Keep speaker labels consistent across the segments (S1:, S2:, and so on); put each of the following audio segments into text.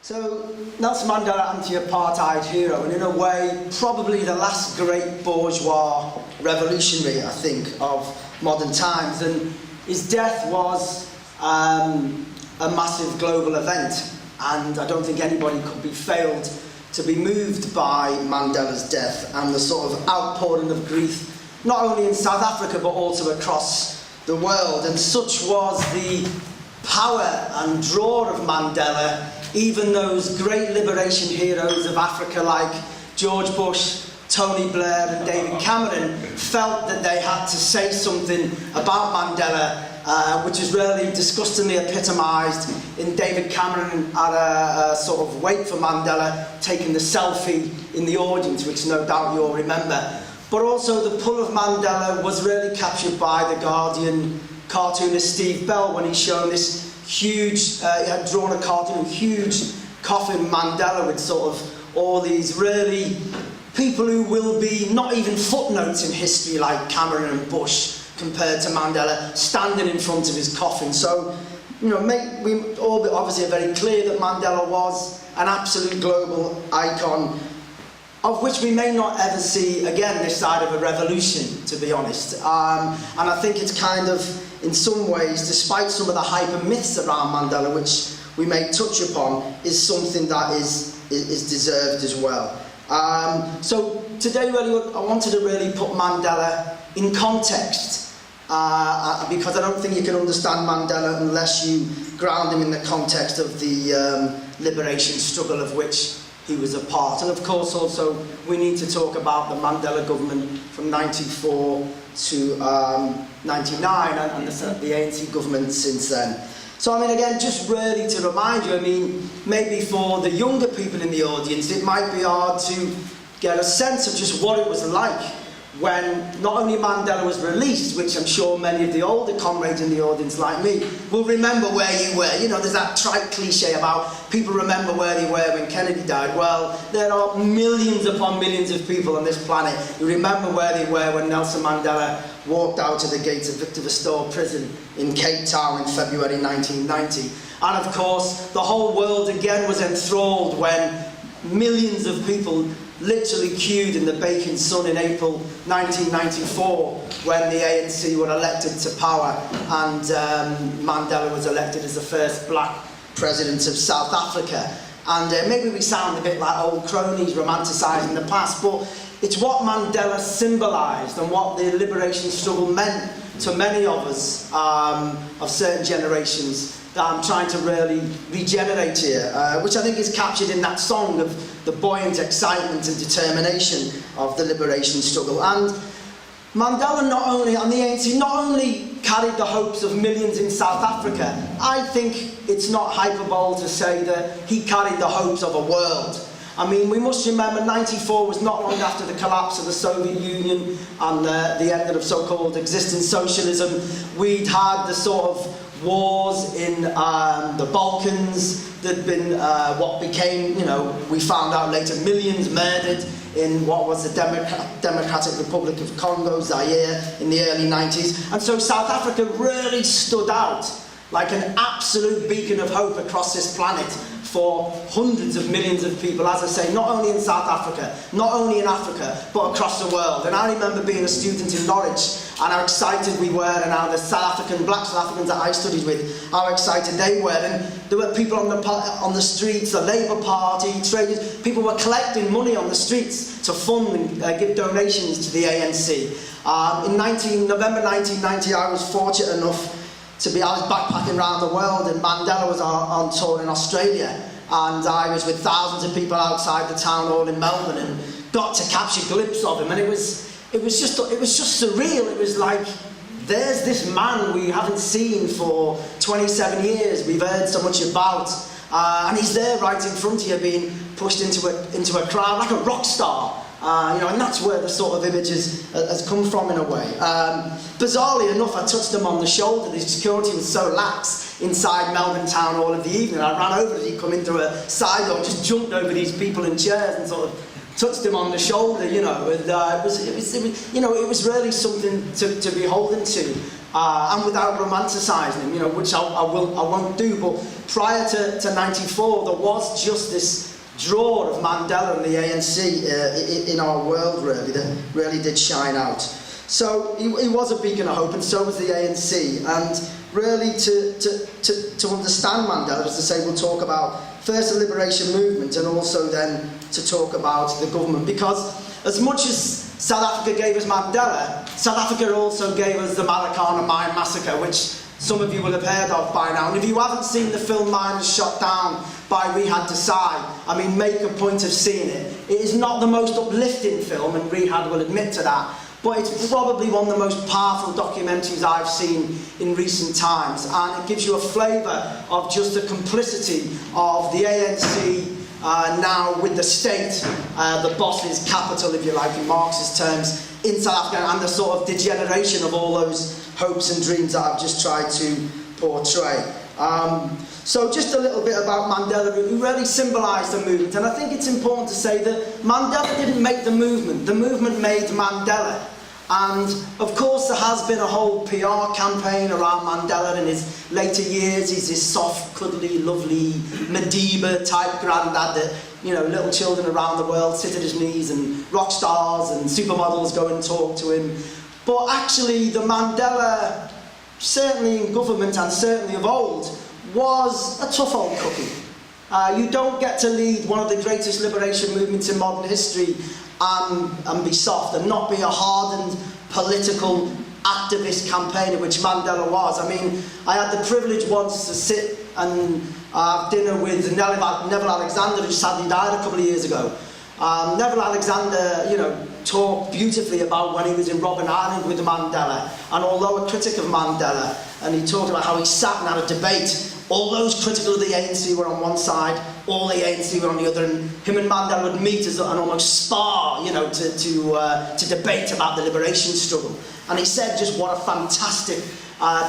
S1: So, Nelson Mandela, anti-apartheid hero, and in a way, probably the last great bourgeois revolutionary, I think, of modern times. And his death was a massive global event, and I don't think anybody could be failed to be moved by Mandela's death and the sort of outpouring of grief, not only in South Africa, but also across the world. And such was the power and draw of Mandela. Even those great liberation heroes of Africa like George Bush, Tony Blair and David Cameron felt that they had to say something about Mandela, which is really disgustingly epitomised in David Cameron at a sort of wait for Mandela, taking the selfie in the audience, which no doubt you'll remember. But also the pull of Mandela was really captured by the Guardian cartoonist Steve Bell when he's shown this huge, he had drawn a cartoon, huge coffin Mandela with sort of all these really people who will be not even footnotes in history like Cameron and Bush compared to Mandela standing in front of his coffin. So, you know, we all obviously are very clear that Mandela was an absolute global icon, of which we may not ever see again this side of a revolution, to be honest. And I think it's kind of, in some ways, despite some of the hype and myths around Mandela, which we may touch upon, is something that is deserved as well. So today, really, I wanted to really put Mandela in context, because I don't think you can understand Mandela unless you ground him in the context of the liberation struggle of which he was a part. And of course also we need to talk about the Mandela government from 94 to 99 and the ANC government since then. So I mean, again, just really to remind you, I mean, maybe for the younger people in the audience it might be hard to get a sense of just what it was like when not only Mandela was released, which I'm sure many of the older comrades in the audience like me will remember where you were. You know, there's that trite cliche about people remember where they were when Kennedy died. Well, there are millions upon millions of people on this planet who remember where they were when Nelson Mandela walked out of the gates of Victor Verster prison in Cape Town in February 1990. And of course, the whole world again was enthralled when millions of people literally queued in the baking sun in April 1994 when the ANC were elected to power and Mandela was elected as the first black president of South Africa. And maybe we sound a bit like old cronies romanticising the past, but it's what Mandela symbolised and what the liberation struggle meant to many of us, of certain generations, that I'm trying to really regenerate here, which I think is captured in that song of the buoyant excitement and determination of the liberation struggle. And Mandela not only, and the ANC, not only carried the hopes of millions in South Africa, I think it's not hyperbole to say that he carried the hopes of a world. I mean, we must remember 94 was not long after the collapse of the Soviet Union and the end of so-called existing socialism. We'd had the sort of wars in the Balkans. There'd been what became, you know, we found out later, millions murdered in what was the Democratic Republic of Congo, Zaire, in the early 90s. And so South Africa really stood out like an absolute beacon of hope across this planet for hundreds of millions of people, as I say, not only in South Africa, not only in Africa, but across the world. And I remember being a student in Norwich and how excited we were, and how the black South Africans that I studied with, how excited they were. And there were people on the streets, the Labour Party, traders, people were collecting money on the streets to fund and give donations to the ANC. In November 1990, I was fortunate enough I was backpacking around the world, and Mandela was on tour in Australia, and I was with thousands of people outside the town hall in Melbourne and got to capture a glimpse of him, and it was just surreal. It was like, there's this man we haven't seen for 27 years, we've heard so much about, and he's there right in front of you being pushed into a crowd like a rock star. You know, and that's where the sort of image has come from in a way. Bizarrely enough, I touched him on the shoulder. The security was so lax inside Melbourne Town Hall of the evening. I ran over as he come in through a side door, just jumped over these people in chairs and sort of touched him on the shoulder. You know, and it was really something to be beholden to. and without romanticising him, you know, which I won't do. But prior to 94, there was just this draw of Mandela and the ANC in our world, really, that really did shine out. So he was a beacon of hope, and so was the ANC. And really, to understand Mandela, as I say, we'll talk about first the liberation movement, and also then to talk about the government. Because as much as South Africa gave us Mandela, South Africa also gave us the Marikana Mine Massacre, which some of you will have heard of by now. And if you haven't seen the film Miners Shot Down by Rihad Desai, I mean, make a point of seeing it. It is not the most uplifting film, and Rihad will admit to that, but it's probably one of the most powerful documentaries I've seen in recent times, and it gives you a flavour of just the complicity of the ANC now with the state, the boss's capital, if you like, in Marxist terms, in South Africa, and the sort of degeneration of all those hopes and dreams that I've just tried to portray. So just a little bit about Mandela, who really symbolised the movement. And I think it's important to say that Mandela didn't make the movement made Mandela. And of course there has been a whole PR campaign around Mandela in his later years. He's this soft, cuddly, lovely Madiba type granddad that, you know, little children around the world sit at his knees, and rock stars and supermodels go and talk to him. But actually the Mandela, certainly in government and certainly of old, was a tough old cookie. You don't get to lead one of the greatest liberation movements in modern history and be soft and not be a hardened political activist campaigner, which Mandela was. I mean, I had the privilege once to sit and have dinner with Neville Alexander, who sadly died a couple of years ago. Neville Alexander, you know, talked beautifully about when he was in Robben Island with Mandela, and although a critic of Mandela, and he talked about how he sat and had a debate. All those critical of the ANC were on one side, all the ANC were on the other, and him and Mandela would meet as an almost spar, you know, to debate about the liberation struggle. And he said just what a fantastic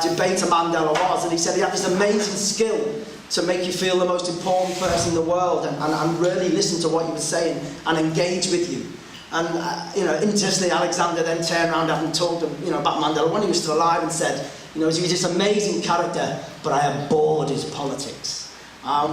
S1: debater Mandela was, and he said he had this amazing skill to make you feel the most important person in the world, and really listen to what you were saying and engage with you. And you know, interestingly, Alexander then turned around having talked, you know, about Mandela when he was still alive, and said, you know, he was this amazing character, but I abhorred his politics.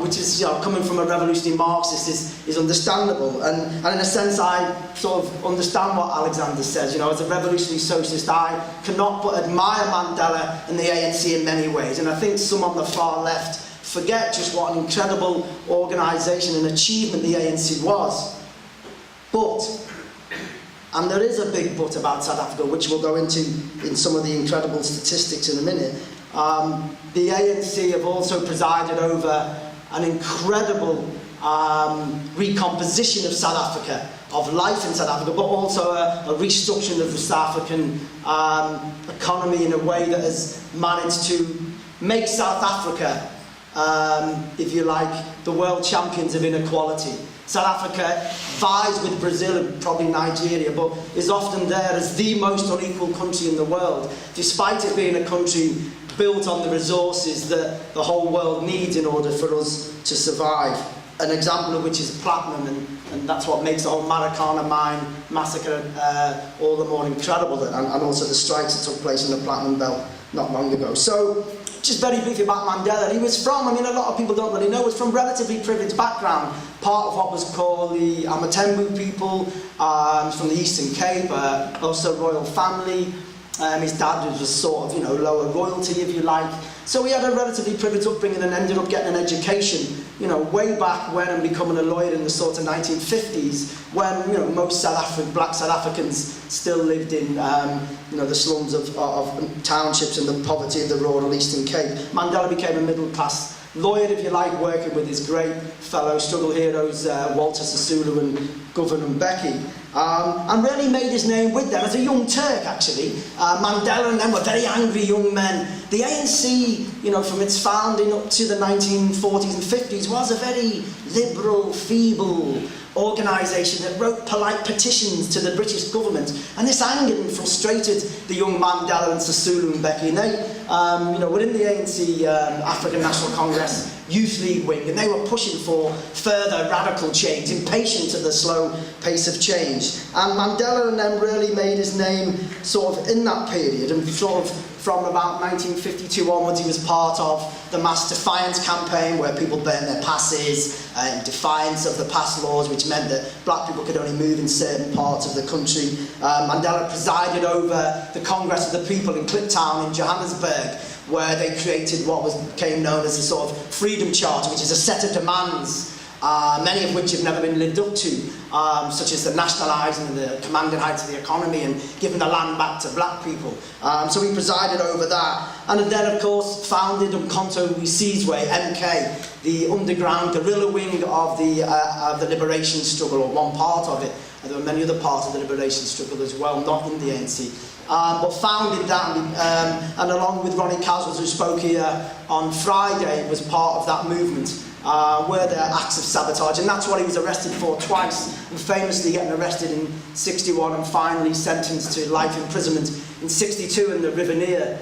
S1: Which is, you know, coming from a revolutionary Marxist is understandable. And in a sense, I sort of understand what Alexander says. You know, as a revolutionary socialist, I cannot but admire Mandela and the ANC in many ways. And I think some on the far left forget just what an incredible organisation and achievement the ANC was. But, and there is a big but about South Africa, which we'll go into in some of the incredible statistics in a minute. The ANC have also presided over an incredible recomposition of South Africa, of life in South Africa, but also a restructuring of the South African economy in a way that has managed to make South Africa, if you like, the world champions of inequality. South Africa vies with Brazil and probably Nigeria, but is often there as the most unequal country in the world, despite it being a country built on the resources that the whole world needs in order for us to survive. An example of which is platinum, and that's what makes the whole Marikana Mine Massacre all the more incredible, and also the strikes that took place in the Platinum Belt not long ago. So, just very briefly about Mandela. He was from, I mean, a lot of people don't really know, was from relatively privileged background, part of what was called the Amatembu people, from the Eastern Cape, also royal family. His dad was sort of, you know, lower royalty, if you like. So he had a relatively privileged upbringing and ended up getting an education, you know, way back when, and becoming a lawyer in the sort of 1950s, when, you know, most black South Africans still lived in, you know, the slums of townships and the poverty of the rural Eastern Cape. Mandela became a middle-class lawyer, if you like, working with his great fellow struggle heroes, Walter Sisulu and Governor Mbeki, and really made his name with them as a young Turk, actually. Mandela and them were very angry young men. The ANC, you know, from its founding up to the 1940s and 50s, was a very liberal, feeble organisation that wrote polite petitions to the British government, and this angered and frustrated the young Mandela and Sisulu and Mbeki, and they, you know, were in the ANC African National Congress Youth League wing, and they were pushing for further radical change, impatient at the slow pace of change. And Mandela and them really made his name sort of in that period, and sort of from about 1952 onwards he was part of the mass defiance campaign, where people burned their passes in defiance of the past laws, which meant that black people could only move in certain parts of the country. Mandela presided over the Congress of the People in Kliptown in Johannesburg, where they created what became known as the sort of Freedom Charter, which is a set of demands, many of which have never been lived up to, such as the nationalising and the commanding heights of the economy and giving the land back to black people. So he presided over that. And then, of course, founded Umkhonto we Sizwe, MK, the underground guerrilla wing of the liberation struggle, or one part of it. And there were many other parts of the liberation struggle as well, not in the ANC. But founded that, and along with Ronnie Caswell, who spoke here on Friday, was part of that movement. Were there acts of sabotage, and that's what he was arrested for twice, and famously getting arrested in 61 and finally sentenced to life imprisonment in 62 in the Riverneer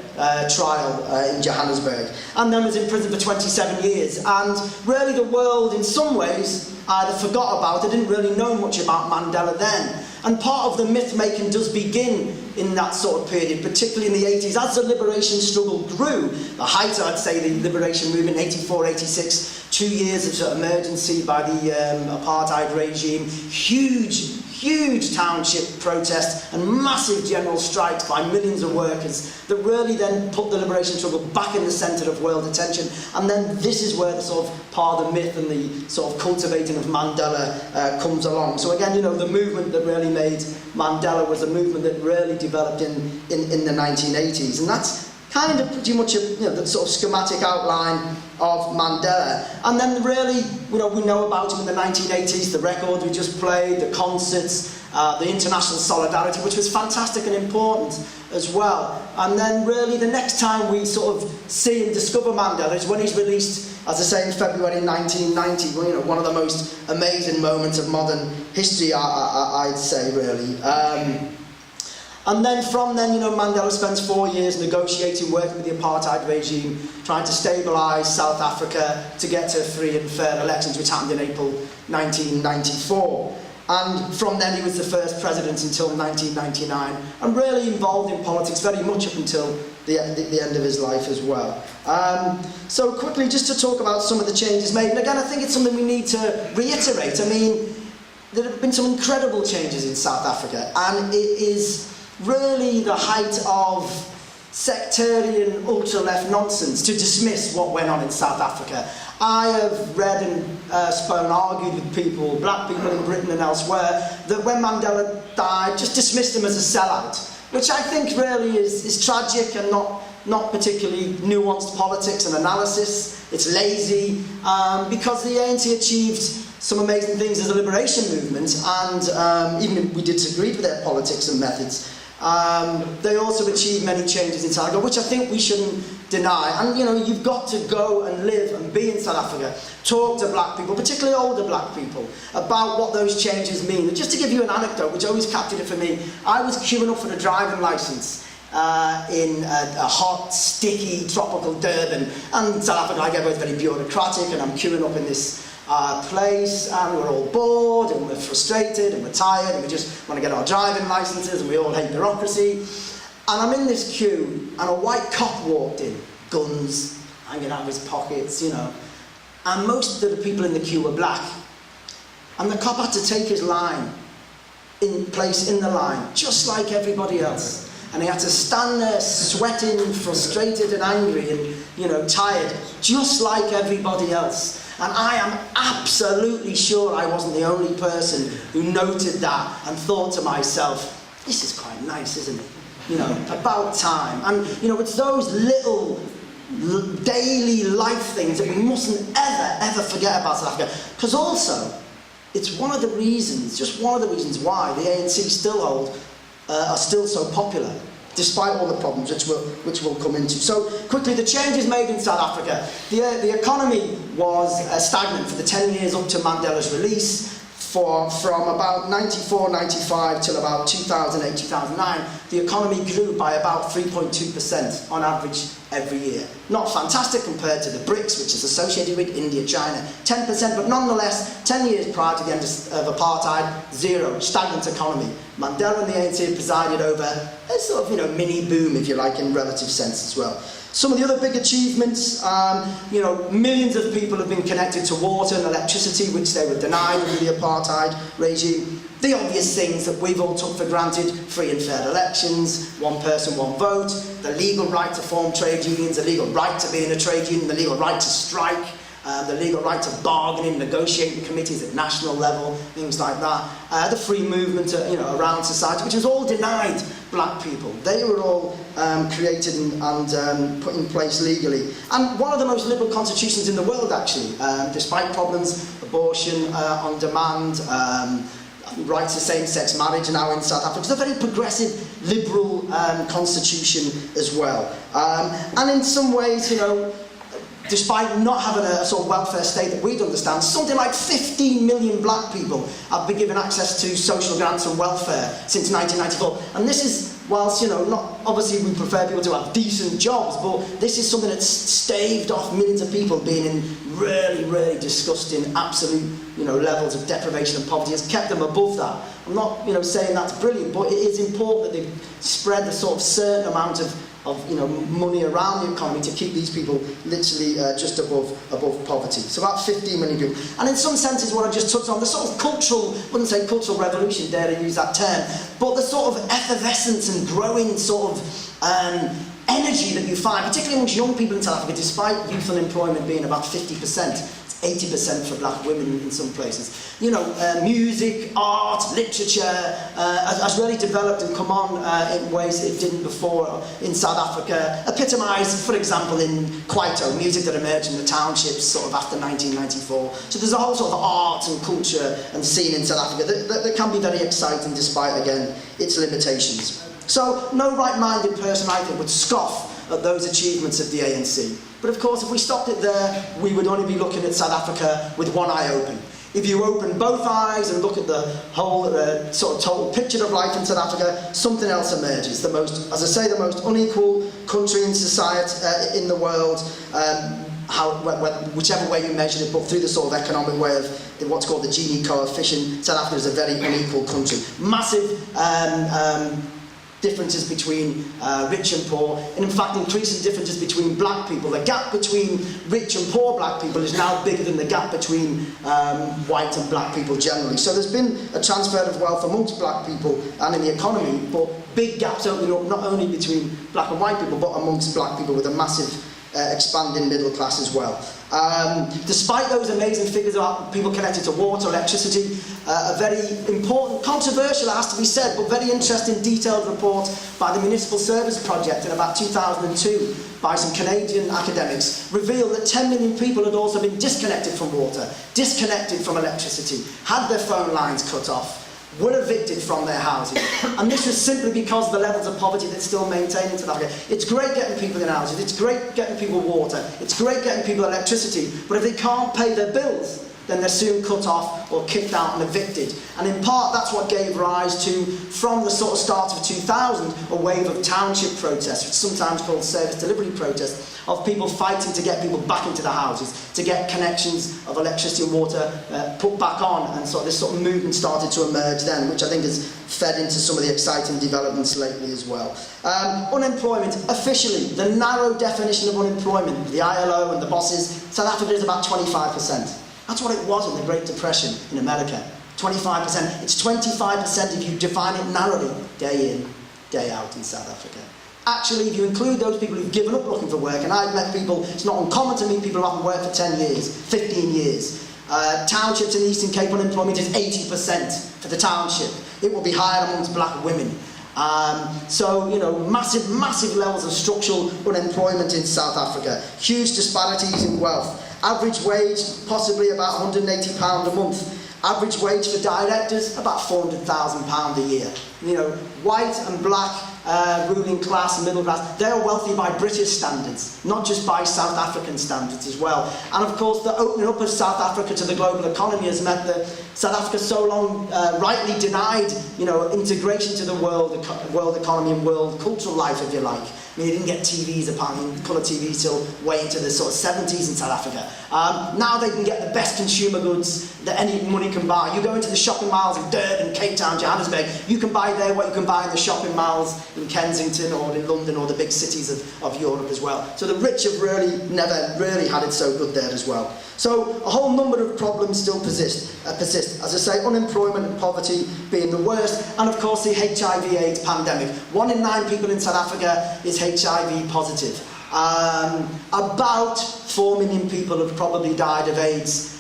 S1: trial in Johannesburg, and then was in prison for 27 years. And really the world in some ways either forgot about it, didn't really know much about Mandela then. And part of the myth making does begin in that sort of period, particularly in the 80s, as the liberation struggle grew. The height, I'd say, the liberation movement, 84, 86, 2 years of sort of emergency by the apartheid regime, huge township protests and massive general strikes by millions of workers that really then put the liberation struggle back in the centre of world attention. And then this is where the sort of part of the myth and the sort of cultivating of Mandela comes along. So again, you know, the movement that really made Mandela was a movement that really developed in the 1980s. And that's kind of pretty much the sort of schematic outline of Mandela. And then really, we know about him in the 1980s, the record we just played, the concerts, the international solidarity, which was fantastic and important as well. And then really the next time we sort of see and discover Mandela is when he's released, as I say, in February 1990, one of the most amazing moments of modern history, I'd say, really. And then from then, Mandela spends 4 years negotiating, working with the apartheid regime, trying to stabilise South Africa to get to free and fair elections, which happened in April 1994. And from then he was the first president until 1999, and really involved in politics very much up until the end of his life as well. So quickly, just to talk about some of the changes made, and again, I think it's something we need to reiterate. I mean, there have been some incredible changes in South Africa, and it is really the height of sectarian ultra-left nonsense to dismiss what went on in South Africa. I have read and argued with people, black people in Britain and elsewhere, that when Mandela died, just dismissed him as a sellout, which I think really is tragic and not particularly nuanced politics and analysis. It's lazy, because the ANC achieved some amazing things as a liberation movement, and even if we disagreed with their politics and methods, they also achieved many changes in South Africa, which I think we shouldn't deny. And you've got to go and live and be in South Africa, talk to black people, particularly older black people, about what those changes mean. And just to give you an anecdote, which always captured it for me, I was queuing up for a driving licence in a hot, sticky, tropical Durban. And South Africa, like everyone's very bureaucratic, and I'm queuing up in this place, and we're all bored, and we're frustrated, and we're tired, and we just want to get our driving licences, and we all hate bureaucracy. And I'm in this queue, and a white cop walked in, guns hanging out of his pockets, and most of the people in the queue were black. And the cop had to take his line in place in the line, just like everybody else. And he had to stand there sweating, frustrated and angry and, tired, just like everybody else. And I am absolutely sure I wasn't the only person who noted that and thought to myself, this is quite nice, isn't it? About time. And, it's those little daily life things that we mustn't ever forget about South Africa. Because also, it's just one of the reasons why the ANC are still so popular, despite all the problems which we'll come into. So quickly, the changes made in South Africa. The economy was stagnant for the 10 years up to Mandela's release. from about 94, 95 till about 2008, 2009, the economy grew by about 3.2% on average every year. Not fantastic compared to the BRICS, which is associated with India, China, 10%, but nonetheless, 10 years prior to the end of apartheid, zero, stagnant economy. Mandela and the ANC presided over a sort of, mini boom, if you like, in relative sense as well. Some of the other big achievements, millions of people have been connected to water and electricity, which they were denied under the apartheid regime. The obvious things that we've all took for granted: free and fair elections, one person, one vote, the legal right to form trade unions, the legal right to be in a trade union, the legal right to strike, the legal right to bargain in negotiating committees at national level, things like that. The free movement around society, which was all denied black people. They were all created and put in place legally. And one of the most liberal constitutions in the world, actually, despite problems, abortion on demand, rights to same-sex marriage now in South Africa. It's a very progressive, liberal constitution as well. And in some ways, despite not having a sort of welfare state that we'd understand, something like 15 million black people have been given access to social grants and welfare since 1994. And this is, whilst, not obviously we prefer people to have decent jobs, but this is something that's staved off millions of people being in really, really disgusting, absolute, levels of deprivation and poverty. Has kept them above that. I'm not, saying that's brilliant, but it is important that they've spread the sort of certain amount of money around the economy to keep these people literally just above poverty. So about 15 million people. And in some senses, what I just touched on, the sort of cultural, I wouldn't say cultural revolution, dare to use that term, but the sort of effervescence and growing sort of energy that you find, particularly amongst young people in South Africa, despite youth unemployment being about 50%. 80% for black women in some places. Music, art, literature has really developed and come on in ways it didn't before in South Africa. Epitomised, for example, in Kwaito, music that emerged in the townships sort of after 1994. So there's a whole sort of art and culture and scene in South Africa that can be very exciting despite, again, its limitations. So no right-minded person, I think, would scoff at those achievements of the ANC. But of course, if we stopped it there, we would only be looking at South Africa with one eye open. If you open both eyes and look at the whole sort of total picture of life in South Africa, something else emerges. The most, as I say, the most unequal country in society in the world, whichever way you measure it, but through the sort of economic way of what's called the Gini coefficient, South Africa is a very unequal country. Massive differences between rich and poor, and in fact increasing differences between black people. The gap between rich and poor black people is now bigger than the gap between white and black people generally. So there's been a transfer of wealth amongst black people and in the economy, but big gaps opening up not only between black and white people, but amongst black people with a massive expanding middle class as well. Despite those amazing figures about people connected to water, electricity, a very important, controversial, it has to be said, but very interesting detailed report by the Municipal Service Project in about 2002 by some Canadian academics revealed that 10 million people had also been disconnected from water, disconnected from electricity, had their phone lines cut off, were evicted from their houses. And this was simply because of the levels of poverty that's still maintained in South Africa. It's great getting people in houses, it's great getting people water, it's great getting people electricity, but if they can't pay their bills, then they're soon cut off or kicked out and evicted. And in part, that's what gave rise to, from the sort of start of 2000, a wave of township protests, which is sometimes called service delivery protests, of people fighting to get people back into the houses, to get connections of electricity and water put back on. And so this sort of movement started to emerge then, which I think has fed into some of the exciting developments lately as well. Unemployment, officially, the narrow definition of unemployment, the ILO and the bosses, South Africa is about 25%. That's what it was in the Great Depression in America. 25%. It's 25% if you define it narrowly, day in, day out in South Africa. Actually, if you include those people who've given up looking for work, and I've met people, it's not uncommon to meet people who haven't worked for 10 years, 15 years. Townships in the Eastern Cape, unemployment is 80% for the township. It will be higher amongst black women. So, massive, massive levels of structural unemployment in South Africa. Huge disparities in wealth. Average wage, possibly about £180 a month. Average wage for directors, about £400,000 a year. White and black ruling class, middle class, they are wealthy by British standards, not just by South African standards as well. And of course, the opening up of South Africa to the global economy has meant that South Africa so long rightly denied, integration to the world economy and world cultural life, if you like. I mean, they didn't get TVs, apparently, colour TVs till way into the sort of 70s in South Africa. Now they can get the best consumer goods that any money can buy. You go into the shopping malls of Durban, Cape Town, Johannesburg, you can buy there what you can buy in the shopping malls in Kensington or in London or the big cities of Europe as well. So the rich have never really had it so good there as well. So a whole number of problems still persist. As I say, unemployment and poverty being the worst, and of course the HIV/AIDS pandemic. 1 in 9 people in South Africa is HIV positive. About 4 million people have probably died of AIDS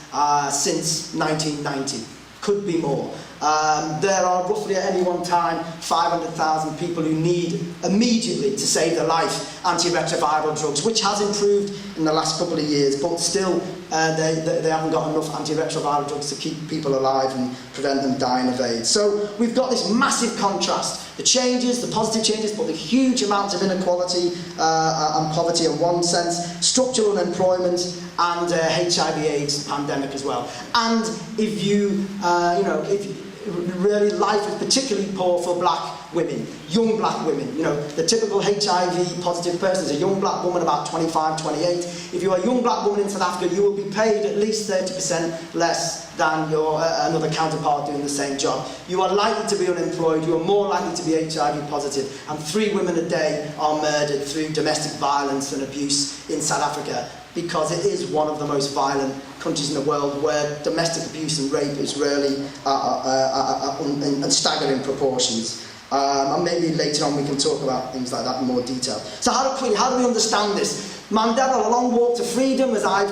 S1: since 1990. Could be more. There are roughly at any one time 500,000 people who need immediately to save their life antiretroviral drugs, which has improved in the last couple of years, but still they haven't got enough antiretroviral drugs to keep people alive and prevent them dying of AIDS. So we've got this massive contrast, the changes, the positive changes, but the huge amounts of inequality and poverty in one sense, structural unemployment, and HIV/AIDS pandemic as well. And if really life is particularly poor for black women, young black women. The typical HIV positive person is a young black woman about 25, 28. If you're a young black woman in South Africa, you will be paid at least 30% less than your another counterpart doing the same job. You are likely to be unemployed, you are more likely to be HIV positive, and 3 women a day are murdered through domestic violence and abuse in South Africa, because it is one of the most violent countries in the world where domestic abuse and rape is really in staggering proportions. And maybe later on we can talk about things like that in more detail. So how do we understand this? Mandela, A Long Walk to Freedom, as I've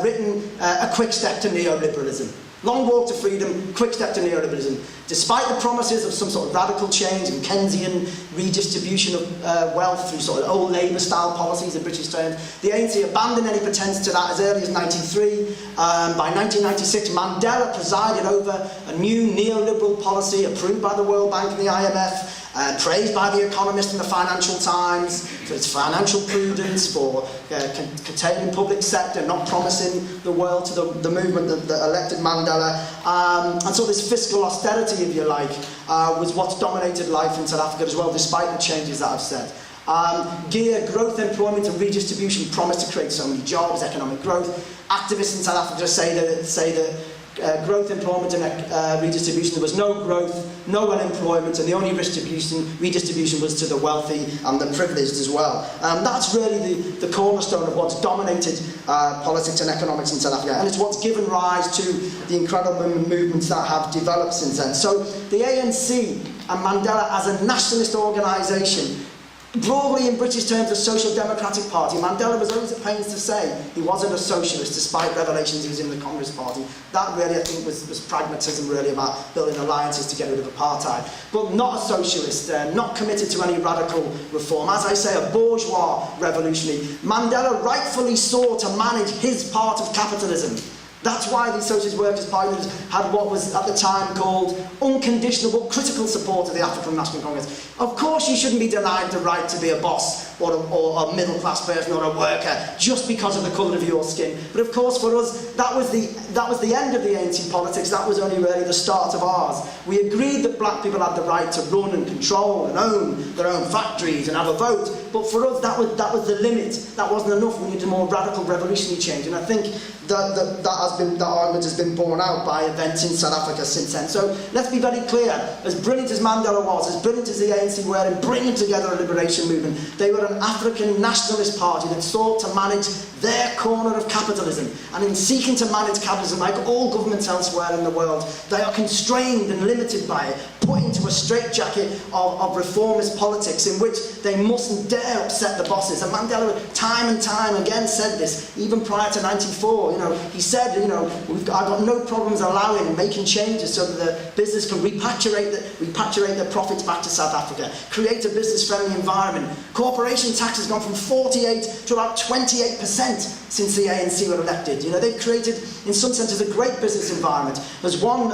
S1: written, a quick step to neoliberalism. Long walk to freedom, quick step to neoliberalism. Despite the promises of some sort of radical change and Keynesian redistribution of wealth through sort of old Labour-style policies in British terms, the ANC abandoned any pretense to that as early as '93. By 1996, Mandela presided over a new neoliberal policy approved by the World Bank and the IMF, praised by The Economist and the Financial Times for its financial prudence, for curtailing public sector, not promising the world to the movement that elected Mandela. And so this fiscal austerity, if you like, was what's dominated life in South Africa as well, despite the changes that I've said. GEAR, growth, employment and redistribution, promised to create so many jobs, economic growth. Activists in South Africa say that growth, employment and redistribution, there was no growth, no unemployment, and the only redistribution was to the wealthy and the privileged as well. That's really the cornerstone of what's dominated politics and economics in South Africa, and it's what's given rise to the incredible movements that have developed since then. So the ANC and Mandela as a nationalist organisation, broadly in British terms, a social democratic party. Mandela was always at pains to say he wasn't a socialist, despite revelations he was in the Congress Party. That really, I think, was pragmatism, really, about building alliances to get rid of apartheid. But not a socialist, not committed to any radical reform. As I say, a bourgeois revolutionary. Mandela rightfully sought to manage his part of capitalism. That's why the Socialist Workers Party had what was at the time called unconditional but critical support of the African National Congress. Of course you shouldn't be denied the right to be a boss or a middle class person or a worker just because of the colour of your skin. But of course for us that was the end of the ANC politics. That was only really the start of ours. We agreed that black people had the right to run and control and own their own factories and have a vote. But for us that was the limit. That wasn't enough. We needed a more radical revolutionary change. And I think that argument has been borne out by events in South Africa since then. So let's be very clear, as brilliant as Mandela was, as brilliant as the ANC were in bringing together a liberation movement, they were an African nationalist party that sought to manage their corner of capitalism. And in seeking to manage capitalism, like all governments elsewhere in the world, they are constrained and limited by it, put into a straitjacket of reformist politics in which they mustn't dare upset the bosses. And Mandela time and time again said this, even prior to '94. He said, I've got no problems making changes so that the business can repatriate their profits back to South Africa, create a business-friendly environment. Corporation tax has gone from 48 to about 28% since the ANC were elected. They've created, in some senses, a great business environment. There's one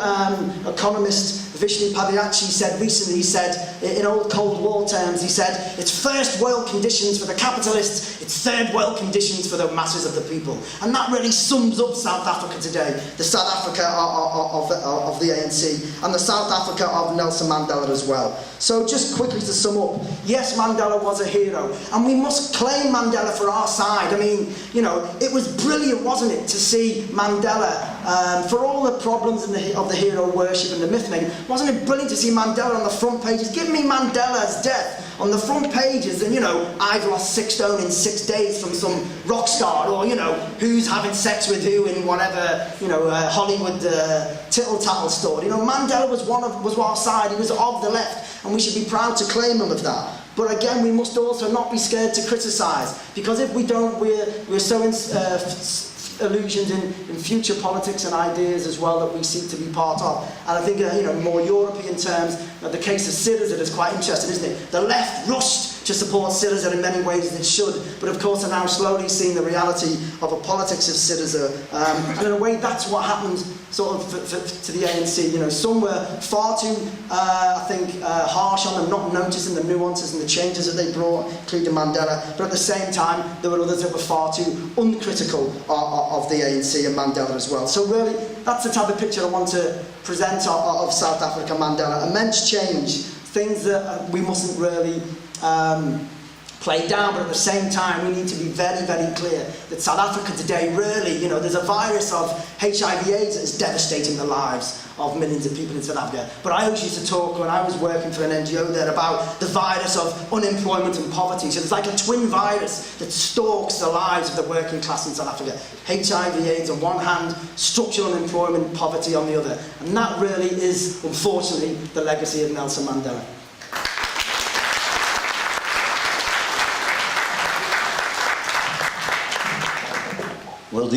S1: economist, Vishnu Padayachhi said recently, he said, in old Cold War terms, he said, it's first world conditions for the capitalists, it's third world conditions for the masses of the people. And that really sums up South Africa today, the South Africa of the ANC, and the South Africa of Nelson Mandela as well. So just quickly to sum up, yes, Mandela was a hero, and we must claim Mandela for our side. I mean, you know, it was brilliant, wasn't it, to see Mandela, for all the problems of the hero worship and the myth-making, wasn't it brilliant to see Mandela on the front pages? Give me Mandela's death on the front pages, and, you know, I've lost 6 stone in 6 days from some rock star, or, you know, who's having sex with who in whatever, you know, Hollywood tittle-tattle story. You know, Mandela was our side, he was of the left, and we should be proud to claim him of that. But again, we must also not be scared to criticise, because if we don't, we're so illusions in future politics and ideas as well that we seek to be part of. And I think, you know, more European terms, the case of Syriza is quite interesting, isn't it? The left rushed to support Syriza in many ways as it should, but of course are now slowly seeing the reality of a politics of Syriza. And in a way, that's what happened sort of to the ANC. You know, some were far too, I think, harsh on them, not noticing the nuances and the changes that they brought, including Mandela. But at the same time, there were others that were far too uncritical of the ANC and Mandela as well. So really, that's the type of picture I want to present of South Africa, Mandela. Immense change, things that we mustn't really play down, but at the same time we need to be very, very clear that South Africa today really, you know, there's a virus of HIV/AIDS that is devastating the lives of millions of people in South Africa. But I always used to talk when I was working for an NGO there about the virus of unemployment and poverty. So there's like a twin virus that stalks the lives of the working class in South Africa. HIV/AIDS on one hand, structural unemployment, poverty on the other. And that really is, unfortunately, the legacy of Nelson Mandela.
S2: Well,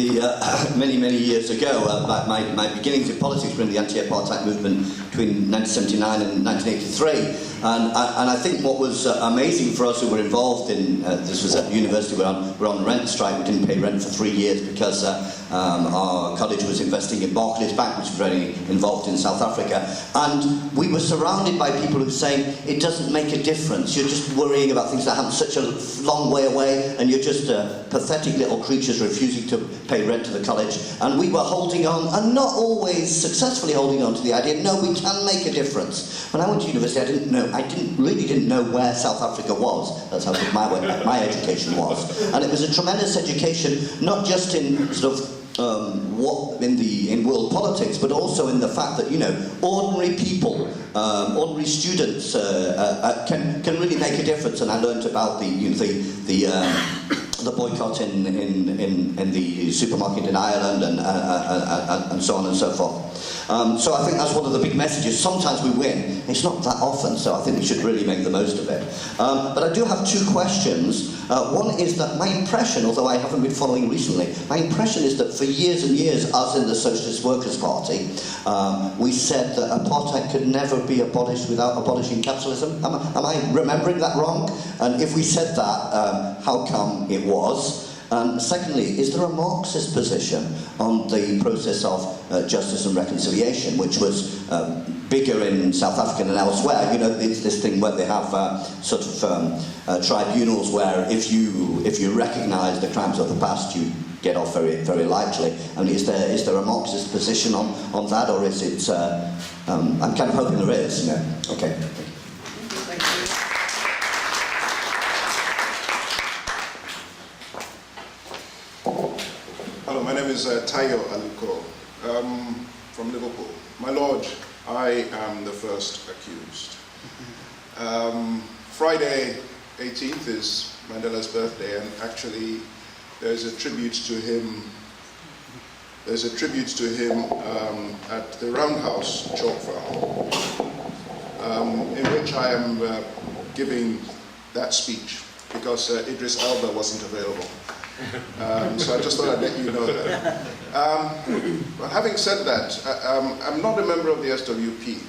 S2: many, many years ago, my beginnings in politics were in the anti-apartheid movement between 1979 and 1983. And I think what was amazing for us who were involved in, this was at university, we're on rent strike, we didn't pay rent for 3 years because our college was investing in Barclays Bank, which was very involved in South Africa. And we were surrounded by people who were saying, it doesn't make a difference, you're just worrying about things that happen such a long way away, and you're just pathetic little creatures refusing to pay rent to the college. And we were holding on, and not always successfully holding on to the idea, no, we can make a difference. When I went to university, I really didn't know where South Africa was. That's how good my education was. And it was a tremendous education, not just in sort of in world politics, but also in the fact that, you know, ordinary people, ordinary students can really make a difference. And I learned about the boycott in the supermarket in Ireland and so on and so forth. So I think that's one of the big messages. Sometimes we win. It's not that often, so I think we should really make the most of it. But I do have 2 questions. One is that my impression, although I haven't been following recently, my impression is that for years and years, us in the Socialist Workers Party, we said that apartheid could never be abolished without abolishing capitalism. Am I remembering that wrong? And if we said that, how come it was? And secondly, is there a Marxist position on the process of justice and reconciliation, which was bigger in South Africa than elsewhere? You know, it's this thing where they have sort of tribunals where if you recognise the crimes of the past, you get off very, very lightly. I mean, is there a Marxist position on that, or is it? I'm kind of hoping there is. You know. Okay.
S3: Hello, my name is Tayo Aluko from Liverpool. My Lord, I am the first accused. Friday 18th is Mandela's birthday, and actually there's a tribute to him. There's a tribute to him at the Roundhouse Chalk Farm, in which I am giving that speech because Idris Elba wasn't available. So I just thought I'd let you know that. But having said that, I'm not a member of the SWP.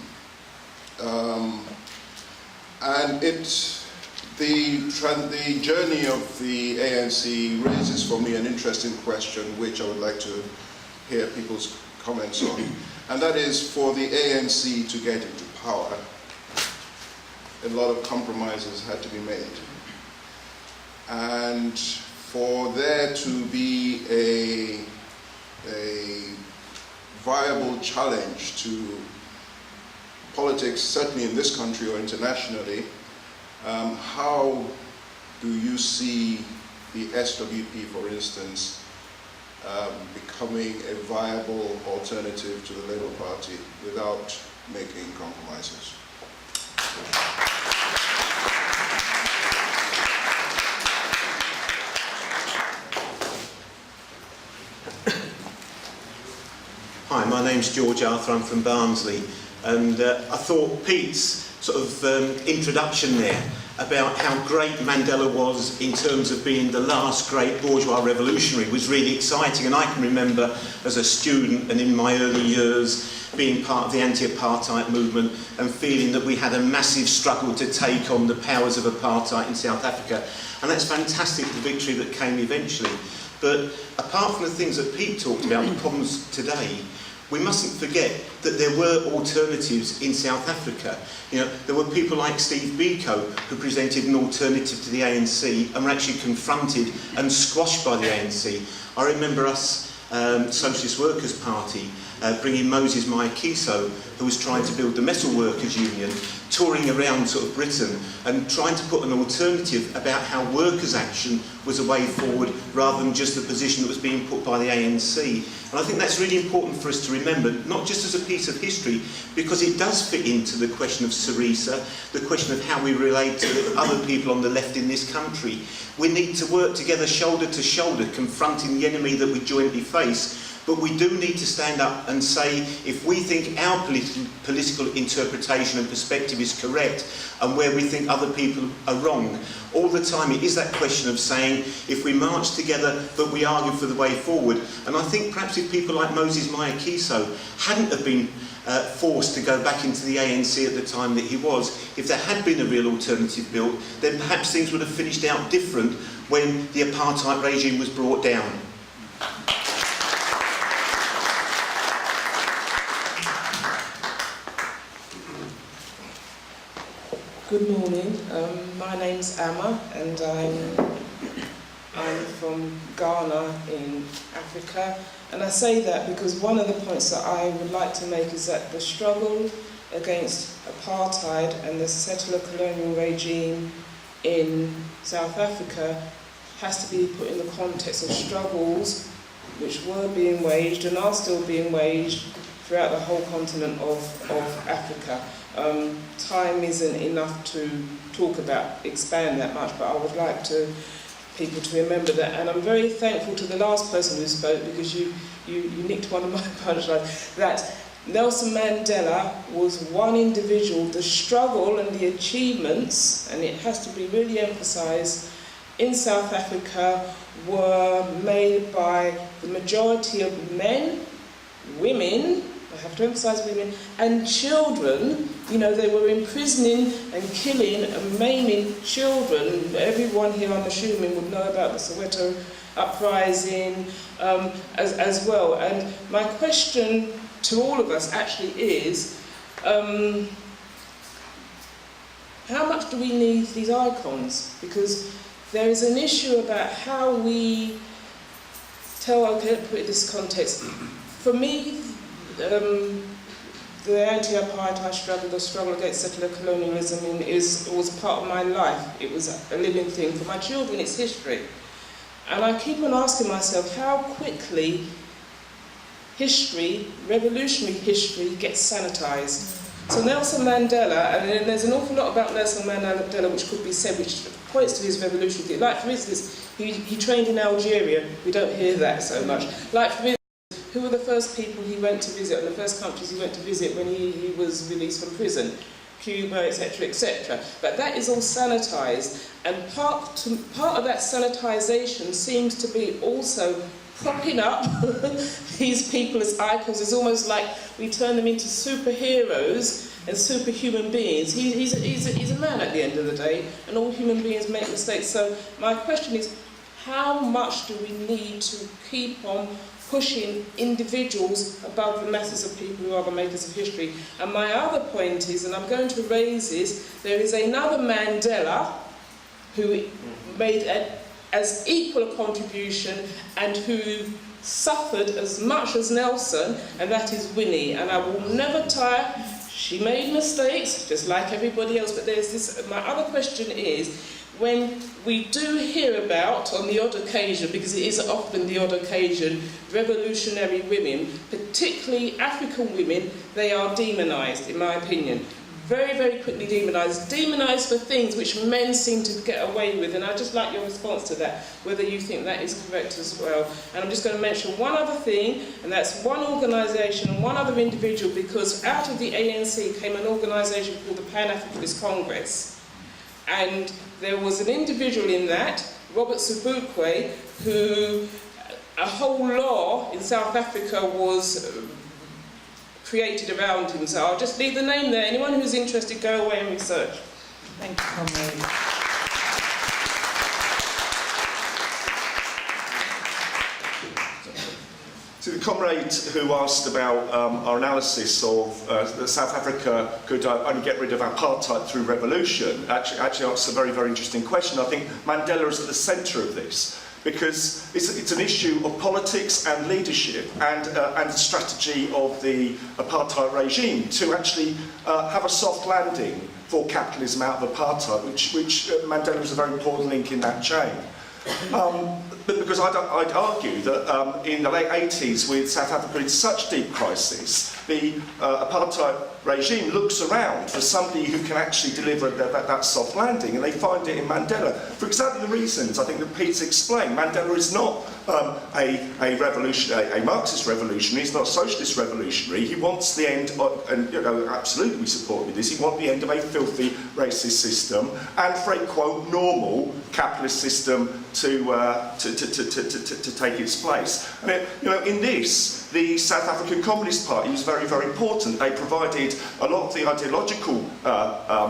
S3: And the journey of the ANC raises for me an interesting question, which I would like to hear people's comments on. and that is for the ANC to get into power, a lot of compromises had to be made. And for there to be a viable challenge to politics, certainly in this country or internationally, how do you see the SWP, for instance, becoming a viable alternative to the Labour Party without making compromises?
S4: Hi, my name's George Arthur, I'm from Barnsley, and I thought Pete's sort of introduction there about how great Mandela was in terms of being the last great bourgeois revolutionary was really exciting. And I can remember as a student and in my early years being part of the anti-apartheid movement and feeling that we had a massive struggle to take on the powers of apartheid in South Africa. And that's fantastic, the victory that came eventually. But apart from the things that Pete talked about, the problems today, we mustn't forget that there were alternatives in South Africa. You know, there were people like Steve Biko who presented an alternative to the ANC and were actually confronted and squashed by the ANC. I remember us, Socialist Workers Party, bringing Moses Mayakiso, who was trying to build the Metal Workers Union, touring around sort of Britain and trying to put an alternative about how workers' action was a way forward rather than just the position that was being put by the ANC. And I think that's really important for us to remember, not just as a piece of history, because it does fit into the question of Syriza, the question of how we relate to other people on the left in this country. We need to work together shoulder to shoulder, confronting the enemy that we jointly face. But we do need to stand up and say, if we think our political interpretation and perspective is correct, and where we think other people are wrong, all the time it is that question of saying, if we march together, but we argue for the way forward. And I think perhaps if people like Moses Mayakiso hadn't have been forced to go back into the ANC at the time that he was, if there had been a real alternative built, then perhaps things would have finished out different when the apartheid regime was brought down.
S5: Good morning. My name's Amma, and I'm from Ghana in Africa. And I say that because one of the points that I would like to make is that the struggle against apartheid and the settler colonial regime in South Africa has to be put in the context of struggles which were being waged and are still being waged throughout the whole continent of Africa. Time isn't enough to talk about, expand that much, but I would like people to remember that. And I'm very thankful to the last person who spoke, because you nicked one of my punchlines, that Nelson Mandela was one individual. The struggle and the achievements, and it has to be really emphasised, in South Africa were made by the majority of men, women, I have to emphasise women, and children. You know, they were imprisoning and killing and maiming children. Everyone here, I'm assuming, would know about the Soweto uprising as well. And my question to all of us actually is, how much do we need these icons? Because there is an issue about how we tell, okay, put it in this context. For me, the anti-apartheid struggle, the struggle against settler colonialism was part of my life. It was a living thing. For my children, it's history. And I keep on asking myself how quickly history, revolutionary history, gets sanitised. So Nelson Mandela, and there's an awful lot about Nelson Mandela which could be said, which points to his revolutionary. Like, for instance, he trained in Algeria. We don't hear that so much. Like, for instance, who were the first people he went to visit, and the first countries he went to visit when he was released from prison? Cuba, etc., etc. But that is all sanitised, and part of that sanitisation seems to be also propping up these people as icons. It's almost like we turn them into superheroes and superhuman beings. He's a man at the end of the day, and all human beings make mistakes. So my question is, how much do we need to keep on pushing individuals above the masses of people who are the makers of history? And my other point is, and I'm going to raise this, there is another Mandela who made as equal a contribution and who suffered as much as Nelson, and that is Winnie. And I will never tire. She made mistakes, just like everybody else, but there's this. My other question is, when we do hear about, on the odd occasion, because it is often the odd occasion, revolutionary women, particularly African women, they are demonised, in my opinion. Very, very quickly demonised. Demonised for things which men seem to get away with, and I'd just like your response to that, whether you think that is correct as well. And I'm just going to mention one other thing, and that's one organisation and one other individual, because out of the ANC came an organisation called the Pan-Africanist Congress. And there was an individual in that, Robert Sobukwe, who a whole law in South Africa was created around him. So I'll just leave the name there. Anyone who's interested, go away and research.
S6: Thank you, Comrade.
S7: To the comrade who asked about our analysis of that South Africa could only get rid of apartheid through revolution, actually asks a very, very interesting question. I think Mandela is at the centre of this, because it's an issue of politics and leadership and strategy of the apartheid regime to actually have a soft landing for capitalism out of apartheid, which Mandela was a very important link in that chain. But because I'd argue that in the late 80s, with South Africa in such deep crisis, the apartheid regime looks around for somebody who can actually deliver that soft landing, and they find it in Mandela. For exactly the reasons I think that Pete's explained. Mandela is not a Marxist revolutionary, he's not a socialist revolutionary. He wants the end of, and absolutely we support with this, he wants the end of a filthy racist system and for a quote normal capitalist system to take its place. And in this, the South African Communist Party was very, very important. They provided a lot of the ideological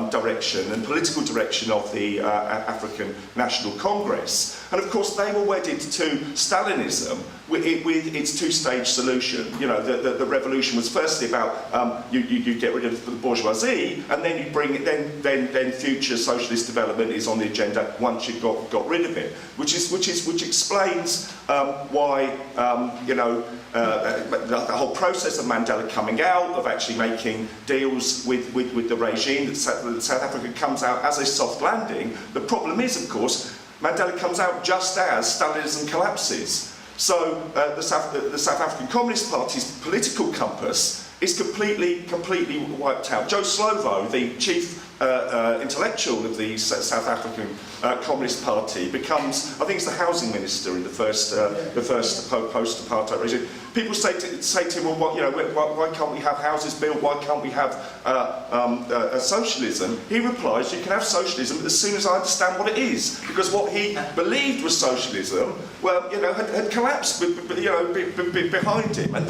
S7: direction and political direction of the African National Congress. And of course, they were wedded to Stalinism with its two-stage solution. The revolution was firstly about you get rid of the bourgeoisie, and then you bring it. Then future socialist development is on the agenda once you've got rid of it, which explains why the whole process of Mandela coming out, of actually making deals with the regime, that South Africa comes out as a soft landing. The problem is, of course, Mandela comes out just as Stalinism collapses. So the South African Communist Party's political compass is completely wiped out. Joe Slovo, the chief intellectual of the South African Communist Party, becomes, I think, it's the housing minister in the first post-apartheid regime. People say to him, well, why can't we have houses built? Why can't we have socialism? He replies, you can have socialism as soon as I understand what it is, because what he believed was socialism, well, had collapsed behind him, and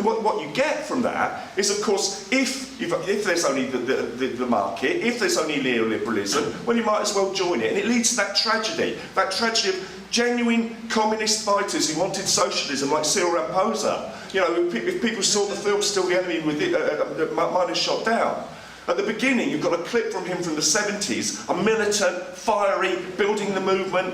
S7: what you get from that is, of course, if there's only the market, if there's only neoliberalism, well, you might as well join it, and it leads to that tragedy of genuine communist fighters who wanted socialism, like Cyril Ramaphosa. If people saw the film Still the Enemy with mine is shot down. At the beginning, you've got a clip from him from the 70s, a militant, fiery, building the movement,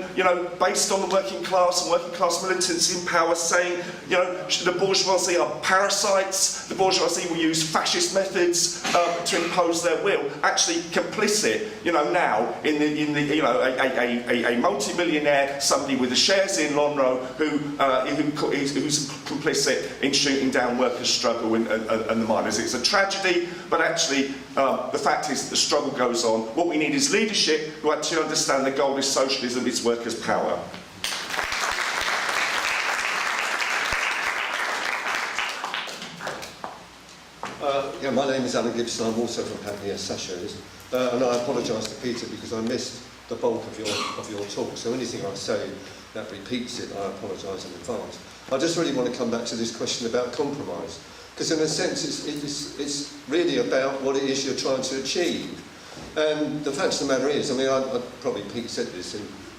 S7: based on the working class and working class militants in power, saying, the bourgeoisie are parasites, the bourgeoisie will use fascist methods to impose their will. Actually complicit, now in a multi-millionaire, somebody with the shares in Lonro, who's complicit in shooting down workers' struggle and the miners. It's a tragedy, but actually. The fact is that the struggle goes on. What we need is leadership who actually understand the goal is socialism, it's workers' power.
S8: My name is Alan Gibson. I'm also from Makhanya Socialist, and I apologise to Peter because I missed the bulk of your talk. So anything I say that repeats it, I apologise in advance. I just really want to come back to this question about compromise. Because in a sense, it's really about what it is you're trying to achieve. And the fact of the matter is, probably Pete said this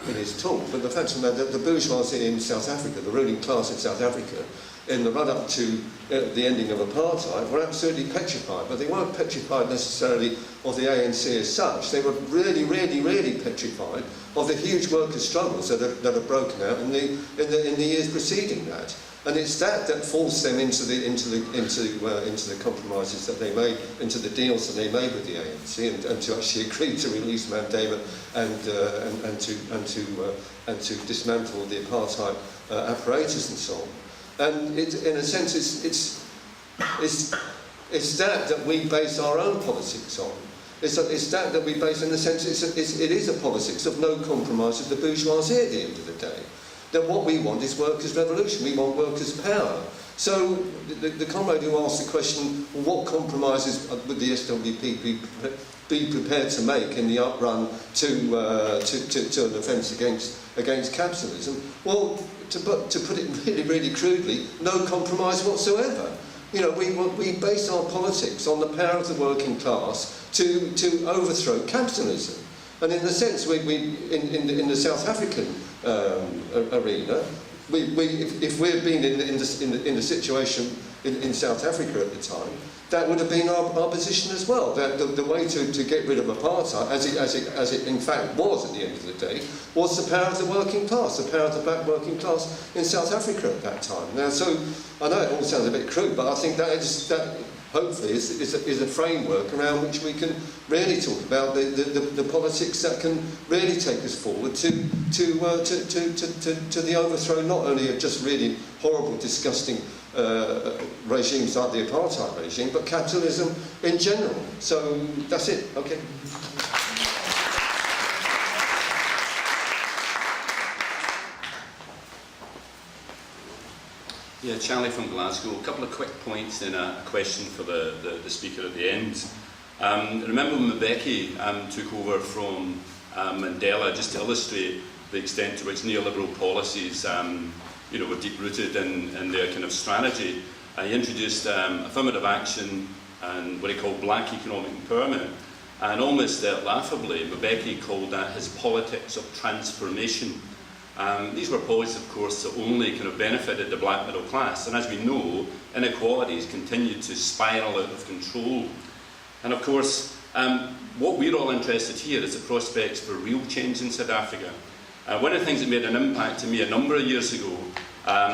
S8: in his talk, but the fact of the matter, the bourgeoisie in South Africa, the ruling class in South Africa, in the run-up to the ending of apartheid, were absolutely petrified. But they weren't petrified necessarily of the ANC as such. They were really, really, really petrified of the huge workers' struggles that have broken out in the years preceding that. And it's that forced them into the compromises that they made, into the deals that they made with the ANC, and to actually agree to release Mandela and to dismantle the apartheid apparatus and so on. And in a sense, it's that we base our own politics on. It's that we base, in a sense, it is a politics of no compromise with the bourgeoisie at the end of the day. That what we want is workers' revolution, we want workers' power. So the comrade who asked the question, what compromises would the SWP be prepared to make in the uprun to an offence against capitalism? Well, to put it really, really crudely, no compromise whatsoever. You know, we base our politics on the power of the working class to overthrow capitalism. And in a sense, in the South African arena, if we'd been in the situation in South Africa at the time, that would have been our position as well. That the way to get rid of apartheid, as it in fact was at the end of the day, was the power of the working class, the power of the black working class in South Africa at that time. Now, so I know it all sounds a bit crude, but I think that hopefully is a framework around which we can really talk about the politics that can really take us forward to the overthrow not only of just really horrible, disgusting regimes like the apartheid regime, but capitalism in general. So that's it. Okay.
S9: Yeah, Charlie from Glasgow. A couple of quick points and a question for the speaker at the end. Remember when Mbeki took over from Mandela, just to illustrate the extent to which neoliberal policies were deep-rooted in their kind of strategy. He introduced affirmative action and what he called black economic empowerment. And almost laughably, Mbeki called that his politics of transformation. These were policies, of course, that only kind of benefited the black middle class. And as we know, inequalities continued to spiral out of control. And of course, what we're all interested here is the prospects for real change in South Africa. One of the things that made an impact to me a number of years ago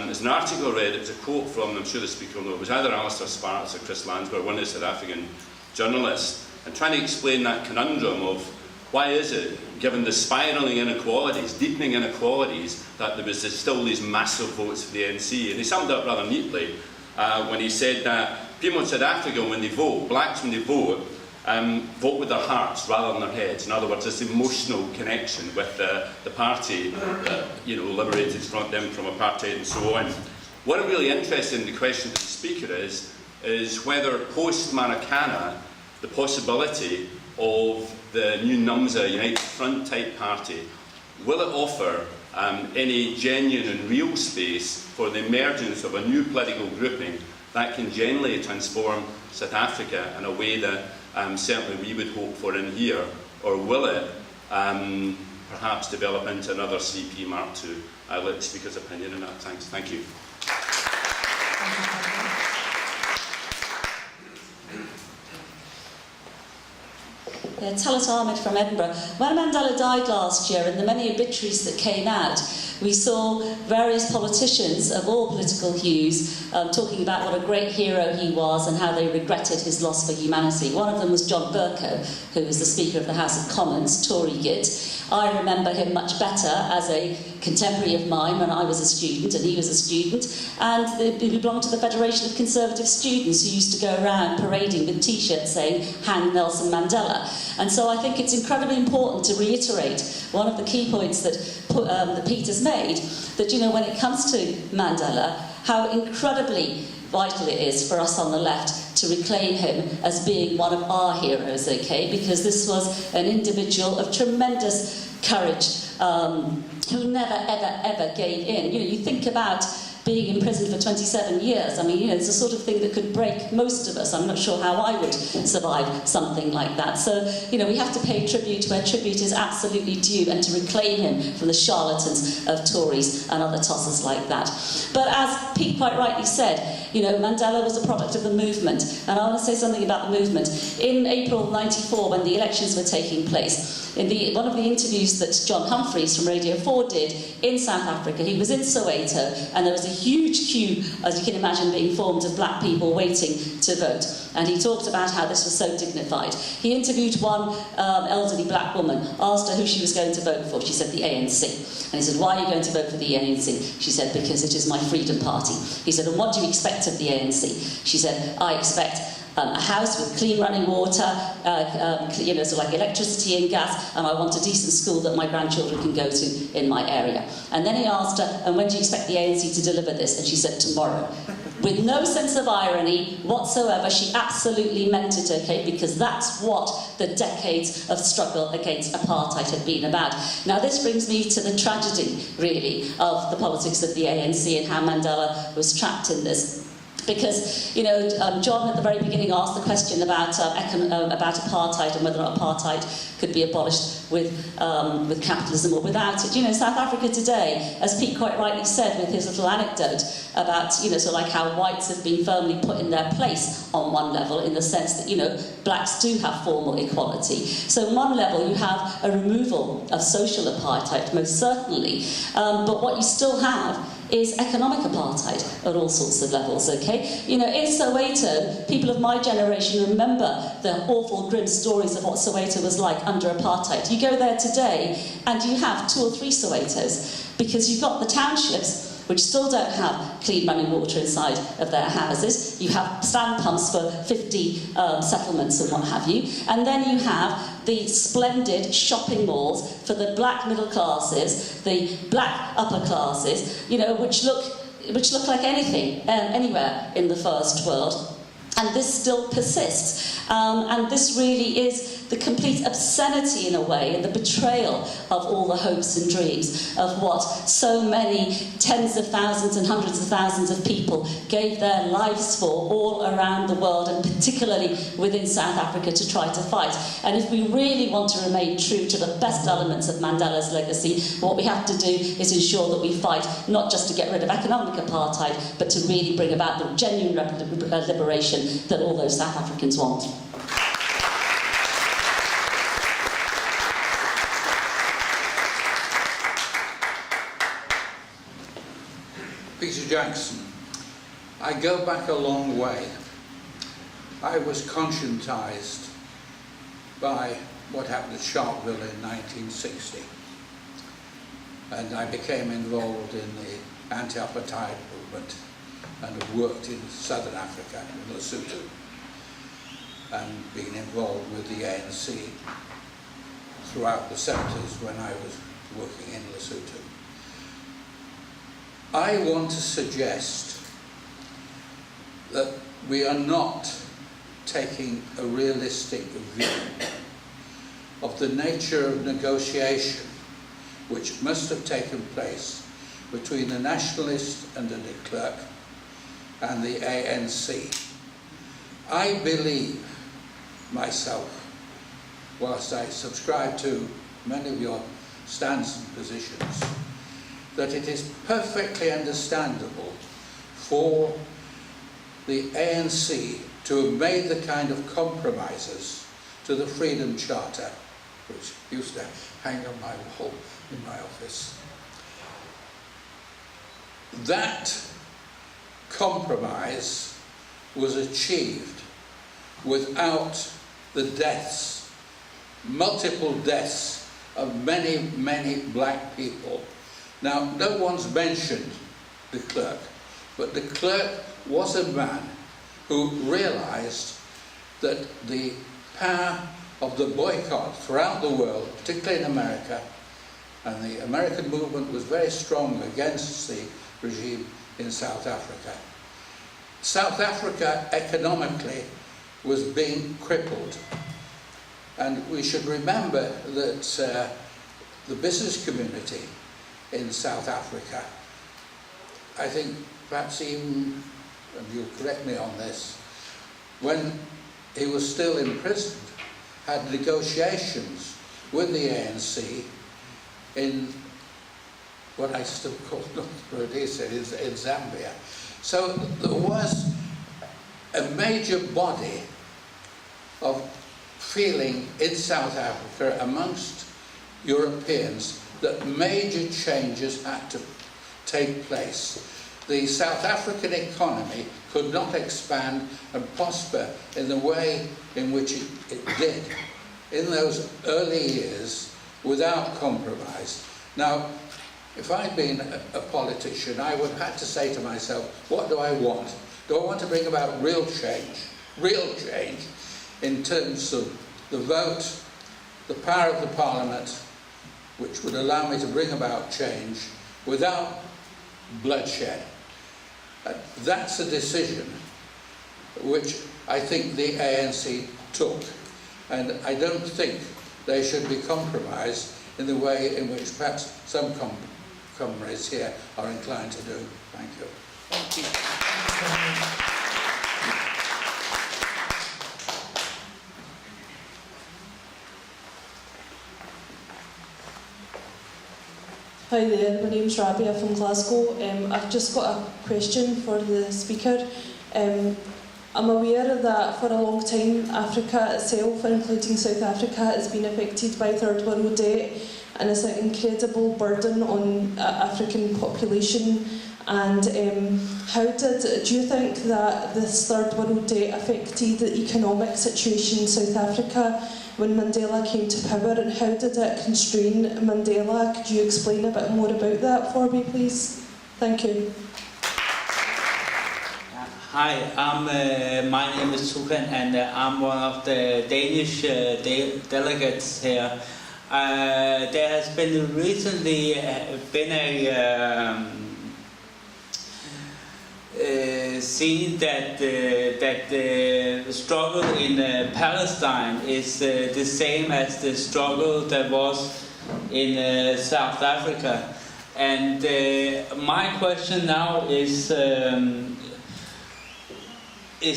S9: is an article I read. It was a quote from, I'm sure the speaker will know, it was either Alistair Sparks or Chris Landsberg, one of the South African journalists, and trying to explain that conundrum of why is it, given the spiralling inequalities, deepening inequalities, that there was still these massive votes for the ANC. And he summed up rather neatly when he said that people in South Africa, when they vote, blacks when they vote with their hearts rather than their heads. In other words, this emotional connection with the party that liberated them from apartheid and so on. What I'm really interested in the question to the speaker is whether post-Marikana, the possibility of the new NUMSA, United Front type party, will it offer any genuine and real space for the emergence of a new political grouping that can genuinely transform South Africa in a way that certainly we would hope for in here, or will it perhaps develop into another CP Mark II? I'd like the speaker's opinion on that. Thanks. Thank you.
S10: Yeah, Talat Ahmed from Edinburgh. When Mandela died last year, and the many obituaries that came out, we saw various politicians of all political hues talking about what a great hero he was and how they regretted his loss for humanity. One of them was John Bercow, who was the Speaker of the House of Commons, Tory git. I remember him much better as a contemporary of mine when I was a student and he was a student, and he belonged to the Federation of Conservative Students, who used to go around parading with T-shirts saying "Hang Nelson Mandela." And so I think it's incredibly important to reiterate one of the key points that Peter's made, that when it comes to Mandela, how incredibly vital it is for us on the left to reclaim him as being one of our heroes, okay? Because this was an individual of tremendous courage who never, ever, ever gave in. You think about being in prison for 27 years. I mean, you know, it's the sort of thing that could break most of us. I'm not sure how I would survive something like that. So, you know, we have to pay tribute where tribute is absolutely due and to reclaim him from the charlatans of Tories and other tossers like that. But as Pete quite rightly said, you know, Mandela was a product of the movement. And I want to say something about the movement. In April '94, when the elections were taking place, in one of the interviews that John Humphreys from Radio 4 did in South Africa, he was in Soweto, and there was a huge queue, as you can imagine, being formed of black people waiting to vote. And he talked about how this was so dignified. He interviewed one elderly black woman, asked her who she was going to vote for. She said the ANC. And he said, why are you going to vote for the ANC? She said, because it is my freedom party. He said, and what do you expect of the ANC? She said, I expect a house with clean running water, you know, so like electricity and gas, and I want a decent school that my grandchildren can go to in my area. And then he asked her, and when do you expect the ANC to deliver this? And she said, tomorrow. With no sense of irony whatsoever, she absolutely meant it, okay, because that's what the decades of struggle against apartheid had been about. Now this brings me to the tragedy, really, of the politics of the ANC and how Mandela was trapped in this. Because, you know, John at the very beginning asked the question about apartheid and whether or not apartheid could be abolished with capitalism or without it. You know, South Africa today, as Pete quite rightly said with his little anecdote about, you know, so like how whites have been firmly put in their place on one level in the sense that, you know, blacks do have formal equality. So on one level you have a removal of social apartheid, most certainly, but what you still have is economic apartheid at all sorts of levels, okay? You know, in Soweto, people of my generation remember the awful, grim stories of what Soweto was like under apartheid. You go there today and you have 2 or 3 Sowetos because you've got the townships which still don't have clean running water inside of their houses. You have stand pumps for 50 settlements and what have you. And then you have the splendid shopping malls for the black middle classes, the black upper classes, you know, which look like anything, anywhere in the first world. And this still persists. And this really is the complete obscenity, in a way, and the betrayal of all the hopes and dreams of what so many tens of thousands and hundreds of thousands of people gave their lives for all around the world, and particularly within South Africa, to try to fight. And if we really want to remain true to the best elements of Mandela's legacy, what we have to do is ensure that we fight not just to get rid of economic apartheid, but to really bring about the genuine liberation that all those South Africans want.
S11: Peter Jackson. I go back a long way. I was conscientised by what happened at Sharpeville in 1960. And I became involved in the anti-apartheid movement and have worked in Southern Africa, in Lesotho, and been involved with the ANC throughout the 70s when I was working in Lesotho. I want to suggest that we are not taking a realistic view of the nature of negotiation which must have taken place between the Nationalist and the de Klerk and the ANC. I believe myself, whilst I subscribe to many of your stands and positions, that it is perfectly understandable for the ANC to have made the kind of compromises to the Freedom Charter, which used to hang on my wall in my office. That compromise was achieved without the deaths, multiple deaths of many, many black people. Now, no one's mentioned de Klerk, but de Klerk was a man who realised that the power of the boycott throughout the world, particularly in America, and the American movement was very strong against the regime in South Africa. South Africa economically was being crippled, and we should remember that the business community in South Africa, I think perhaps even, and you'll correct me on this, when he was still imprisoned, had negotiations with the ANC in what I still call North Rhodesia, in Zambia. So there was a major body of feeling in South Africa amongst Europeans that major changes had to take place. The South African economy could not expand and prosper in the way in which it did in those early years without compromise. Now, if I'd been a politician, I would have had to say to myself, what do I want? Do I want to bring about real change in terms of the vote, the power of the Parliament, which would allow me to bring about change without bloodshed? That's a decision which I think the ANC took, and I don't think they should be compromised in the way in which perhaps some comrades here are inclined to do. Thank you.
S5: Thank you.
S12: Hi there, my name's Rabia from Glasgow. I've just got a question for the speaker. I'm aware that for a long time Africa itself, including South Africa, has been affected by third world debt, and it's an incredible burden on African population. And do you think that this third world debt affected the economic situation in South Africa when Mandela came to power, and how did it constrain Mandela? Could you explain a bit more about that for me, please? Thank you.
S13: Hi, my name is Sukan, and I'm one of the Danish delegates here. There has been recently been seen that the struggle in Palestine is the same as the struggle that was in South Africa. And my question now is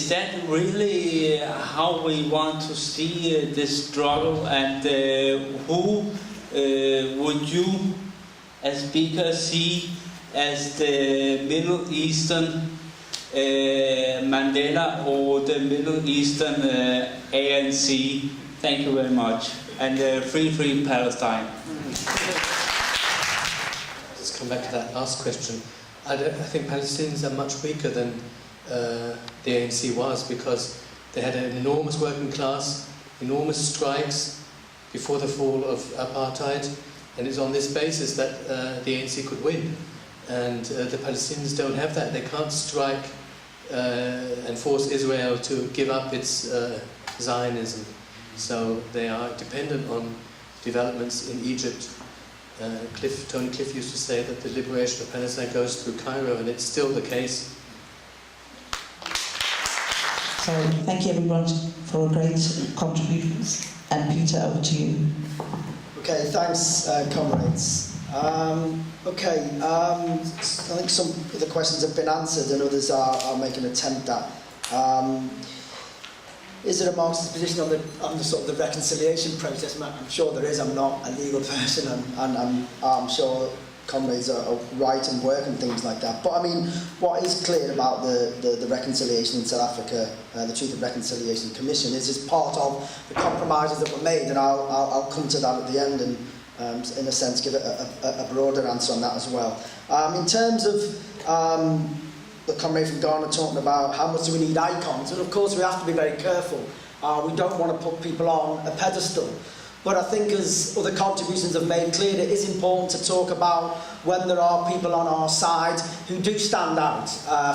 S13: that really how we want to see this struggle, and who would you as speaker see as the Middle Eastern Mandela or the Middle Eastern ANC? Thank you very much. And free Palestine.
S14: Let's come back to that last question. I think Palestinians are much weaker than the ANC was, because they had an enormous working class, enormous strikes before the fall of apartheid, and it's on this basis that the ANC could win. And the Palestinians don't have that. They can't strike and force Israel to give up its Zionism. So they are dependent on developments in Egypt. Tony Cliff used to say that the liberation of Palestine goes through Cairo, and it's still the case.
S6: So thank you everyone for great contributions. And Peter, over to you.
S1: Okay, thanks, comrades. I think some of the questions have been answered and others are making an attempt at. Is there a Marxist position on the sort of the reconciliation process? I'm sure there is. I'm not a legal person, and I'm sure comrades are right and work and things like that. But I mean, what is clear about the reconciliation in South Africa, the Truth and Reconciliation Commission, is part of the compromises that were made, and I'll come to that at the end and in a sense give a broader answer on that as well. In terms of the comrade from Ghana talking about how much do we need icons, and of course we have to be very careful. We don't want to put people on a pedestal. But I think, as other contributions have made clear, it is important to talk about when there are people on our side who do stand out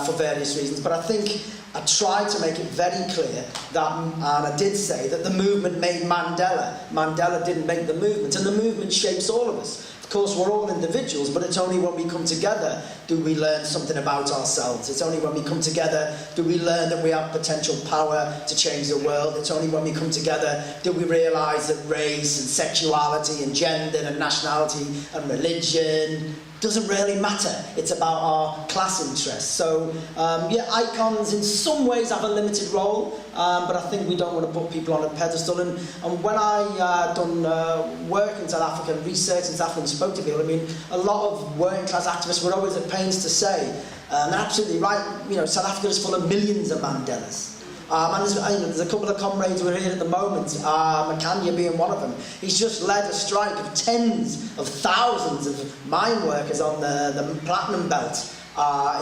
S1: for various reasons. But I think I tried to make it very clear that, and I did say that the movement made Mandela. Mandela didn't make the movement, and the movement shapes all of us. Of course, we're all individuals, but it's only when we come together do we learn something about ourselves. It's only when we come together do we learn that we have potential power to change the world. It's only when we come together do we realise that race and sexuality and gender and nationality and religion doesn't really matter. It's about our class interests. So, yeah, icons in some ways have a limited role, but I think we don't want to put people on a pedestal. And when I done work in South Africa, research in South Africa, and spoke to people, I mean, a lot of working class activists were always at pains to say, and they're absolutely right, you know, South Africa is full of millions of Mandelas. And there's a couple of comrades who are here at the moment, Makhanya being one of them. He's just led a strike of tens of thousands of mine workers on the platinum belt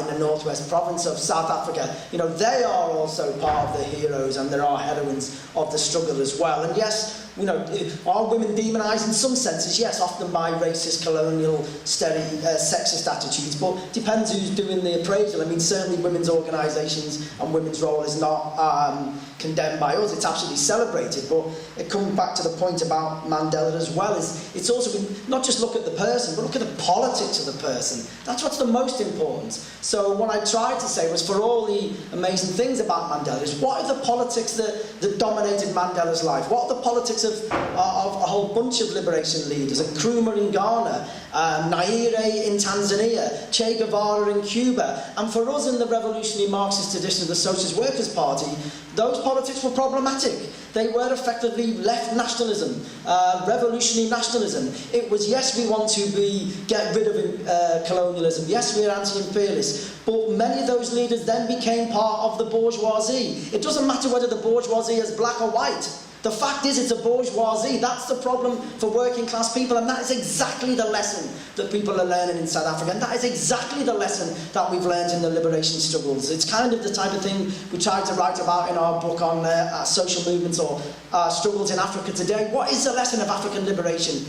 S1: in the northwest province of South Africa. You know, they are also part of the heroes, and there are heroines of the struggle as well. And yes, you know, are women demonised in some senses? Yes, often by racist, colonial, sexist attitudes, but depends who's doing the appraisal. I mean, certainly women's organisations and women's role is not condemned by us, it's absolutely celebrated. But it comes back to the point about Mandela as well, is it's also been, not just look at the person, but look at the politics of the person. That's what's the most important. So what I tried to say was, for all the amazing things about Mandela, is what are the politics that dominated Mandela's life? What are the politics of a whole bunch of liberation leaders? Nkrumah in Ghana, Nyerere in Tanzania, Che Guevara in Cuba. And for us in the revolutionary Marxist tradition of the Socialist Workers Party, those politics were problematic. They were effectively left nationalism, revolutionary nationalism. It was, yes, we want to get rid of colonialism. Yes, we are anti-imperialist. But many of those leaders then became part of the bourgeoisie. It doesn't matter whether the bourgeoisie is black or white. The fact is, it's a bourgeoisie. That's the problem for working class people, and that is exactly the lesson that people are learning in South Africa, and that is exactly the lesson that we've learned in the liberation struggles. It's kind of the type of thing we tried to write about in our book on social movements or struggles in Africa today. What is the lesson of African liberation?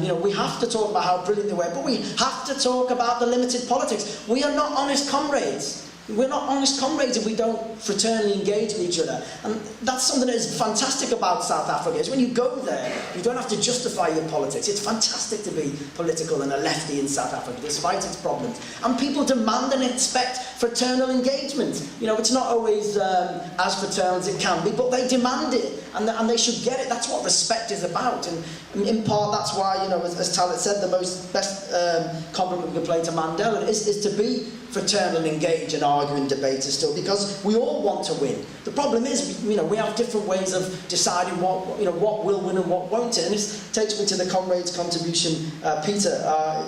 S1: You know, we have to talk about how brilliant they were, but we have to talk about the limited politics. We are not honest comrades. We're not honest comrades if we don't fraternally engage with each other. And that's something that is fantastic about South Africa, is when you go there, you don't have to justify your politics. It's fantastic to be political and a lefty in South Africa, despite its problems. And people demand and expect fraternal engagement. You know, it's not always as fraternal as it can be, but they demand it, and they should get it. That's what respect is about. And in part, that's why, you know, as Talit said, the best compliment we can play to Mandela is to be fraternal and engage and argue and debate still, because we all want to win. The problem is, you know, we have different ways of deciding what will win and what won't. And this takes me to the comrade's contribution, Peter,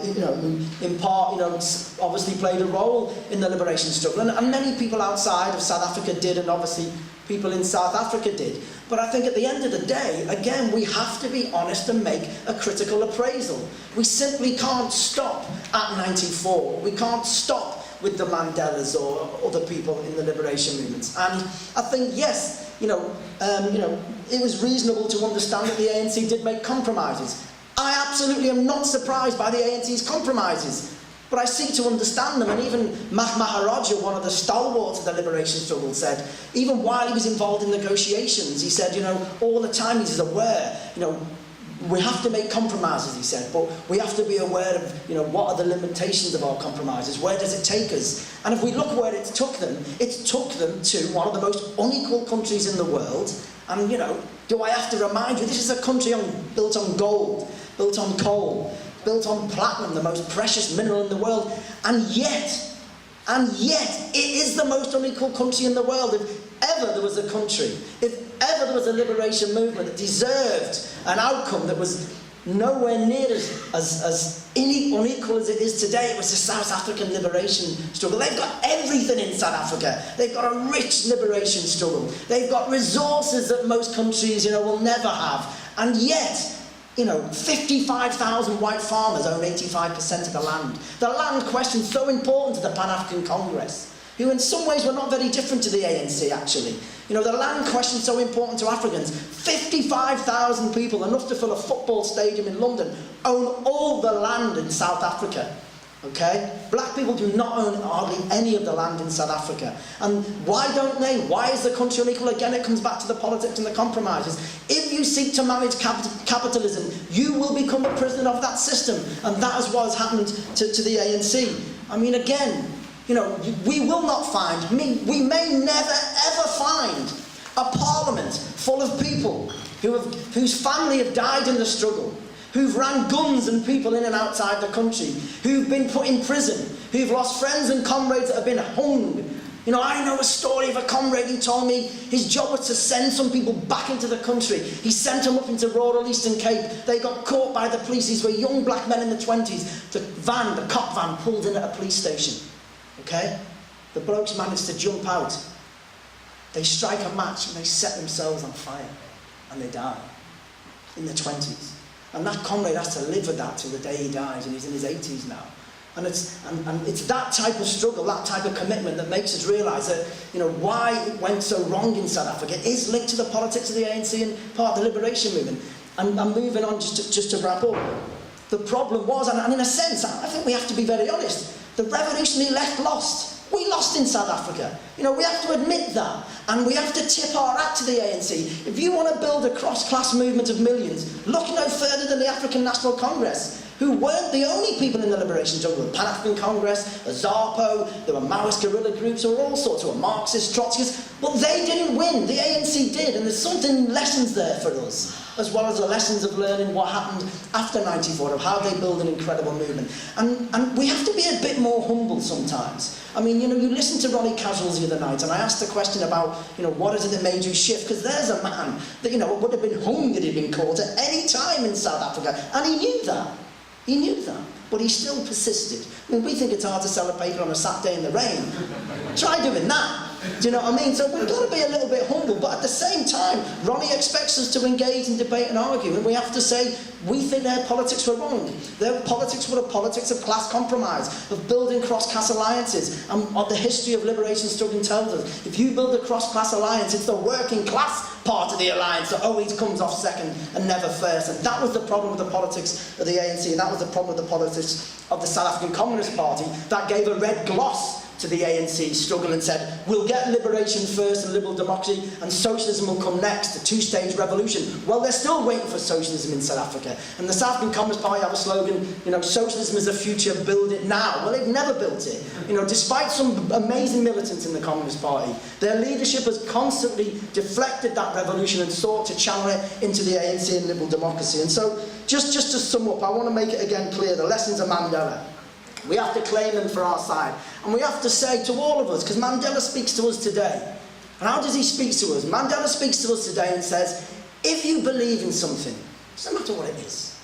S1: you know, who in part, you know, obviously played a role in the liberation struggle, and many people outside of South Africa did, and obviously people in South Africa did. But I think at the end of the day, again, we have to be honest and make a critical appraisal. We simply can't stop at 94. We can't stop with the Mandelas or other people in the liberation movements. And I think, yes, you know, it was reasonable to understand that the ANC did make compromises. I absolutely am not surprised by the ANC's compromises, but I seek to understand them. And even Maharaja, one of the stalwarts of the liberation struggle, said, even while he was involved in negotiations, he said, you know, all the time he's aware, you know, we have to make compromises, he said, but we have to be aware of, you know, what are the limitations of our compromises? Where does it take us? And if we look where it took them to one of the most unequal countries in the world. And, you know, do I have to remind you, this is a country built on gold, built on coal, built on platinum, the most precious mineral in the world, and yet it is the most unequal country in the world. If ever there was a country, if ever there was a liberation movement that deserved an outcome that was nowhere near as unequal as it is today, it was the South African liberation struggle. They've got everything in South Africa. They've got a rich liberation struggle. They've got resources that most countries, you know, will never have. And yet, you know, 55,000 white farmers own 85% of the land. The land question is so important to the Pan-African Congress, who in some ways were not very different to the ANC, actually. You know, the land question is so important to Africans. 55,000 people, enough to fill a football stadium in London, own all the land in South Africa. Okay? Black people do not own hardly any of the land in South Africa. And why don't they? Why is the country unequal? Again, it comes back to the politics and the compromises. If you seek to manage capitalism, you will become a prisoner of that system. And that is what has happened to the ANC. I mean, again, you know, we will not find, we may never ever find a parliament full of people whose family have died in the struggle, who've ran guns and people in and outside the country, who've been put in prison, who've lost friends and comrades that have been hung. You know, I know a story of a comrade who told me his job was to send some people back into the country. He sent them up into rural Eastern Cape. They got caught by the police. These were young black men in the 20s. The cop van pulled in at a police station. Okay? The blokes managed to jump out. They strike a match and they set themselves on fire. And they die. In the 20s. And that comrade has to live with that till the day he dies, and he's in his 80s now. And it's that type of struggle, that type of commitment that makes us realise that, you know, why it went so wrong in South Africa is linked to the politics of the ANC and part of the liberation movement. And I'm moving on just to wrap up. The problem was, and in a sense, I think we have to be very honest, the revolutionary left lost. We lost in South Africa. You know, we have to admit that. And we have to tip our hat to the ANC. If you want to build a cross-class movement of millions, look no further than the African National Congress, who weren't the only people in the liberation struggle. The Pan-African Congress, a ZAPO, there were Maoist guerrilla groups, there were all sorts, there were Marxists, Trotskyists, but they didn't win, the ANC did, and there's something lessons there for us, as well as the lessons of learning what happened after 94, of how they build an incredible movement. And we have to be a bit more humble sometimes. I mean, you know, you listen to Ronnie Casuals the other night, and I asked the question about, you know, what is it that made you shift? Because there's a man that, you know, would have been hung if he'd been caught at any time in South Africa, and he knew that. He knew that, but he still persisted. I mean, we think it's hard to sell a paper on a Saturday in the rain. Try doing that. Do you know what I mean? So we've got to be a little bit humble, but at the same time, Ronnie expects us to engage in debate and argue, and we have to say, we think their politics were wrong. Their politics were a politics of class compromise, of building cross-class alliances, and what the history of liberation struggle tells us. If you build a cross-class alliance, it's the working class part of the alliance that always comes off second and never first. And that was the problem with the politics of the ANC, and that was the problem with the politics of the South African Communist Party, that gave a red gloss to the ANC struggle and said, we'll get liberation first and liberal democracy, and socialism will come next, the two-stage revolution. Well, they're still waiting for socialism in South Africa. And the South African Communist Party have a slogan, you know, socialism is the future, build it now. Well, they've never built it. You know, despite some amazing militants in the Communist Party, their leadership has constantly deflected that revolution and sought to channel it into the ANC and liberal democracy. And so, just to sum up, I want to make it again clear, the lessons of Mandela. We have to claim them for our side. And we have to say to all of us, because Mandela speaks to us today. And how does he speak to us? Mandela speaks to us today and says, if you believe in something, it doesn't matter what it is.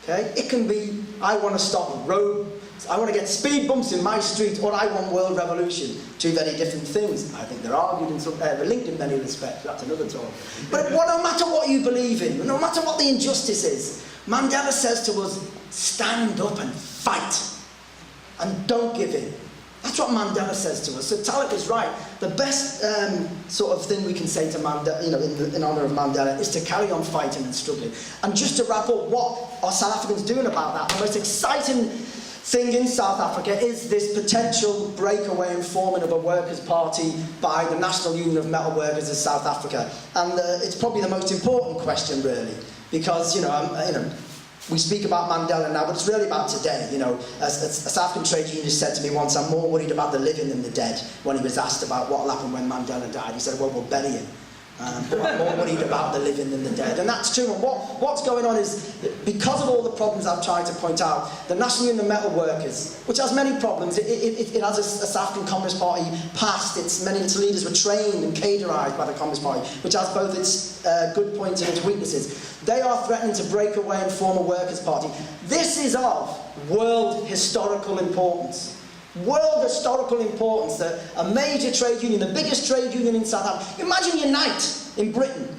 S1: Okay? It can be, I want to stop road, I want to get speed bumps in my street, or I want world revolution. Two very different things. I think they're argued in some, linked in many respects. That's another talk. But no matter what you believe in, no matter what the injustice is, Mandela says to us, stand up and fight. And don't give in. That's what Mandela says to us. So Talib is right. The best sort of thing we can say to Mandela, you know, in honour of Mandela, is to carry on fighting and struggling. And just to wrap up, what are South Africans doing about that? The most exciting thing in South Africa is this potential breakaway and forming of a workers' party by the National Union of Metal Workers of South Africa. And it's probably the most important question, really, because we speak about Mandela now, but it's really about today. You know, as a South African trade unionist said to me once, I'm more worried about the living than the dead. When he was asked about what will happen when Mandela died, he said, well, we'll bury him. But I'm more worried about the living than the dead. And that's true. And what's going on is, because of all the problems I've tried to point out, the National Union of Metal Workers, which has many problems, it has a South African Communist Party past. Many of its leaders were trained and caterised by the Communist Party, which has both its good points and its weaknesses. They are threatening to break away and form a workers' party. This is of world historical importance. World historical importance that a major trade union, the biggest trade union in South Africa, imagine Unite in Britain,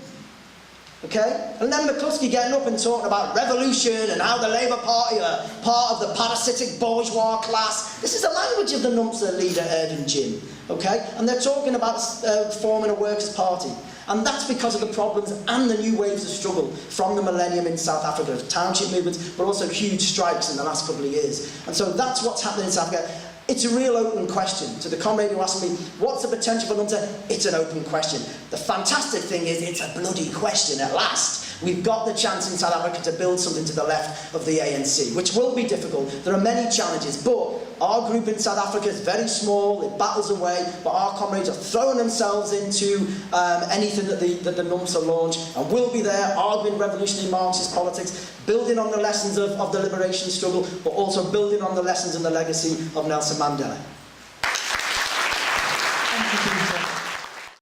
S1: okay? And then McCluskey getting up and talking about revolution and how the Labour Party are part of the parasitic bourgeois class. This is the language of the NUMSA leader, Erdem Jim, okay? And they're talking about forming a workers' party. And that's because of the problems and the new waves of struggle from the millennium in South Africa, township movements, but also huge strikes in the last couple of years. And so that's what's happening in South Africa. It's a real open question. To the comrade who asked me, what's the potential for NUMSA? It's an open question. The fantastic thing is, it's a bloody question at last. We've got the chance in South Africa to build something to the left of the ANC, which will be difficult. There are many challenges, but Our group in South Africa is very small, it battles away, but our comrades are throwing themselves into anything that the NUMSA launch, and we'll be there arguing revolutionary Marxist politics, building on the lessons of the liberation struggle, but also building on the lessons and the legacy of Nelson Mandela.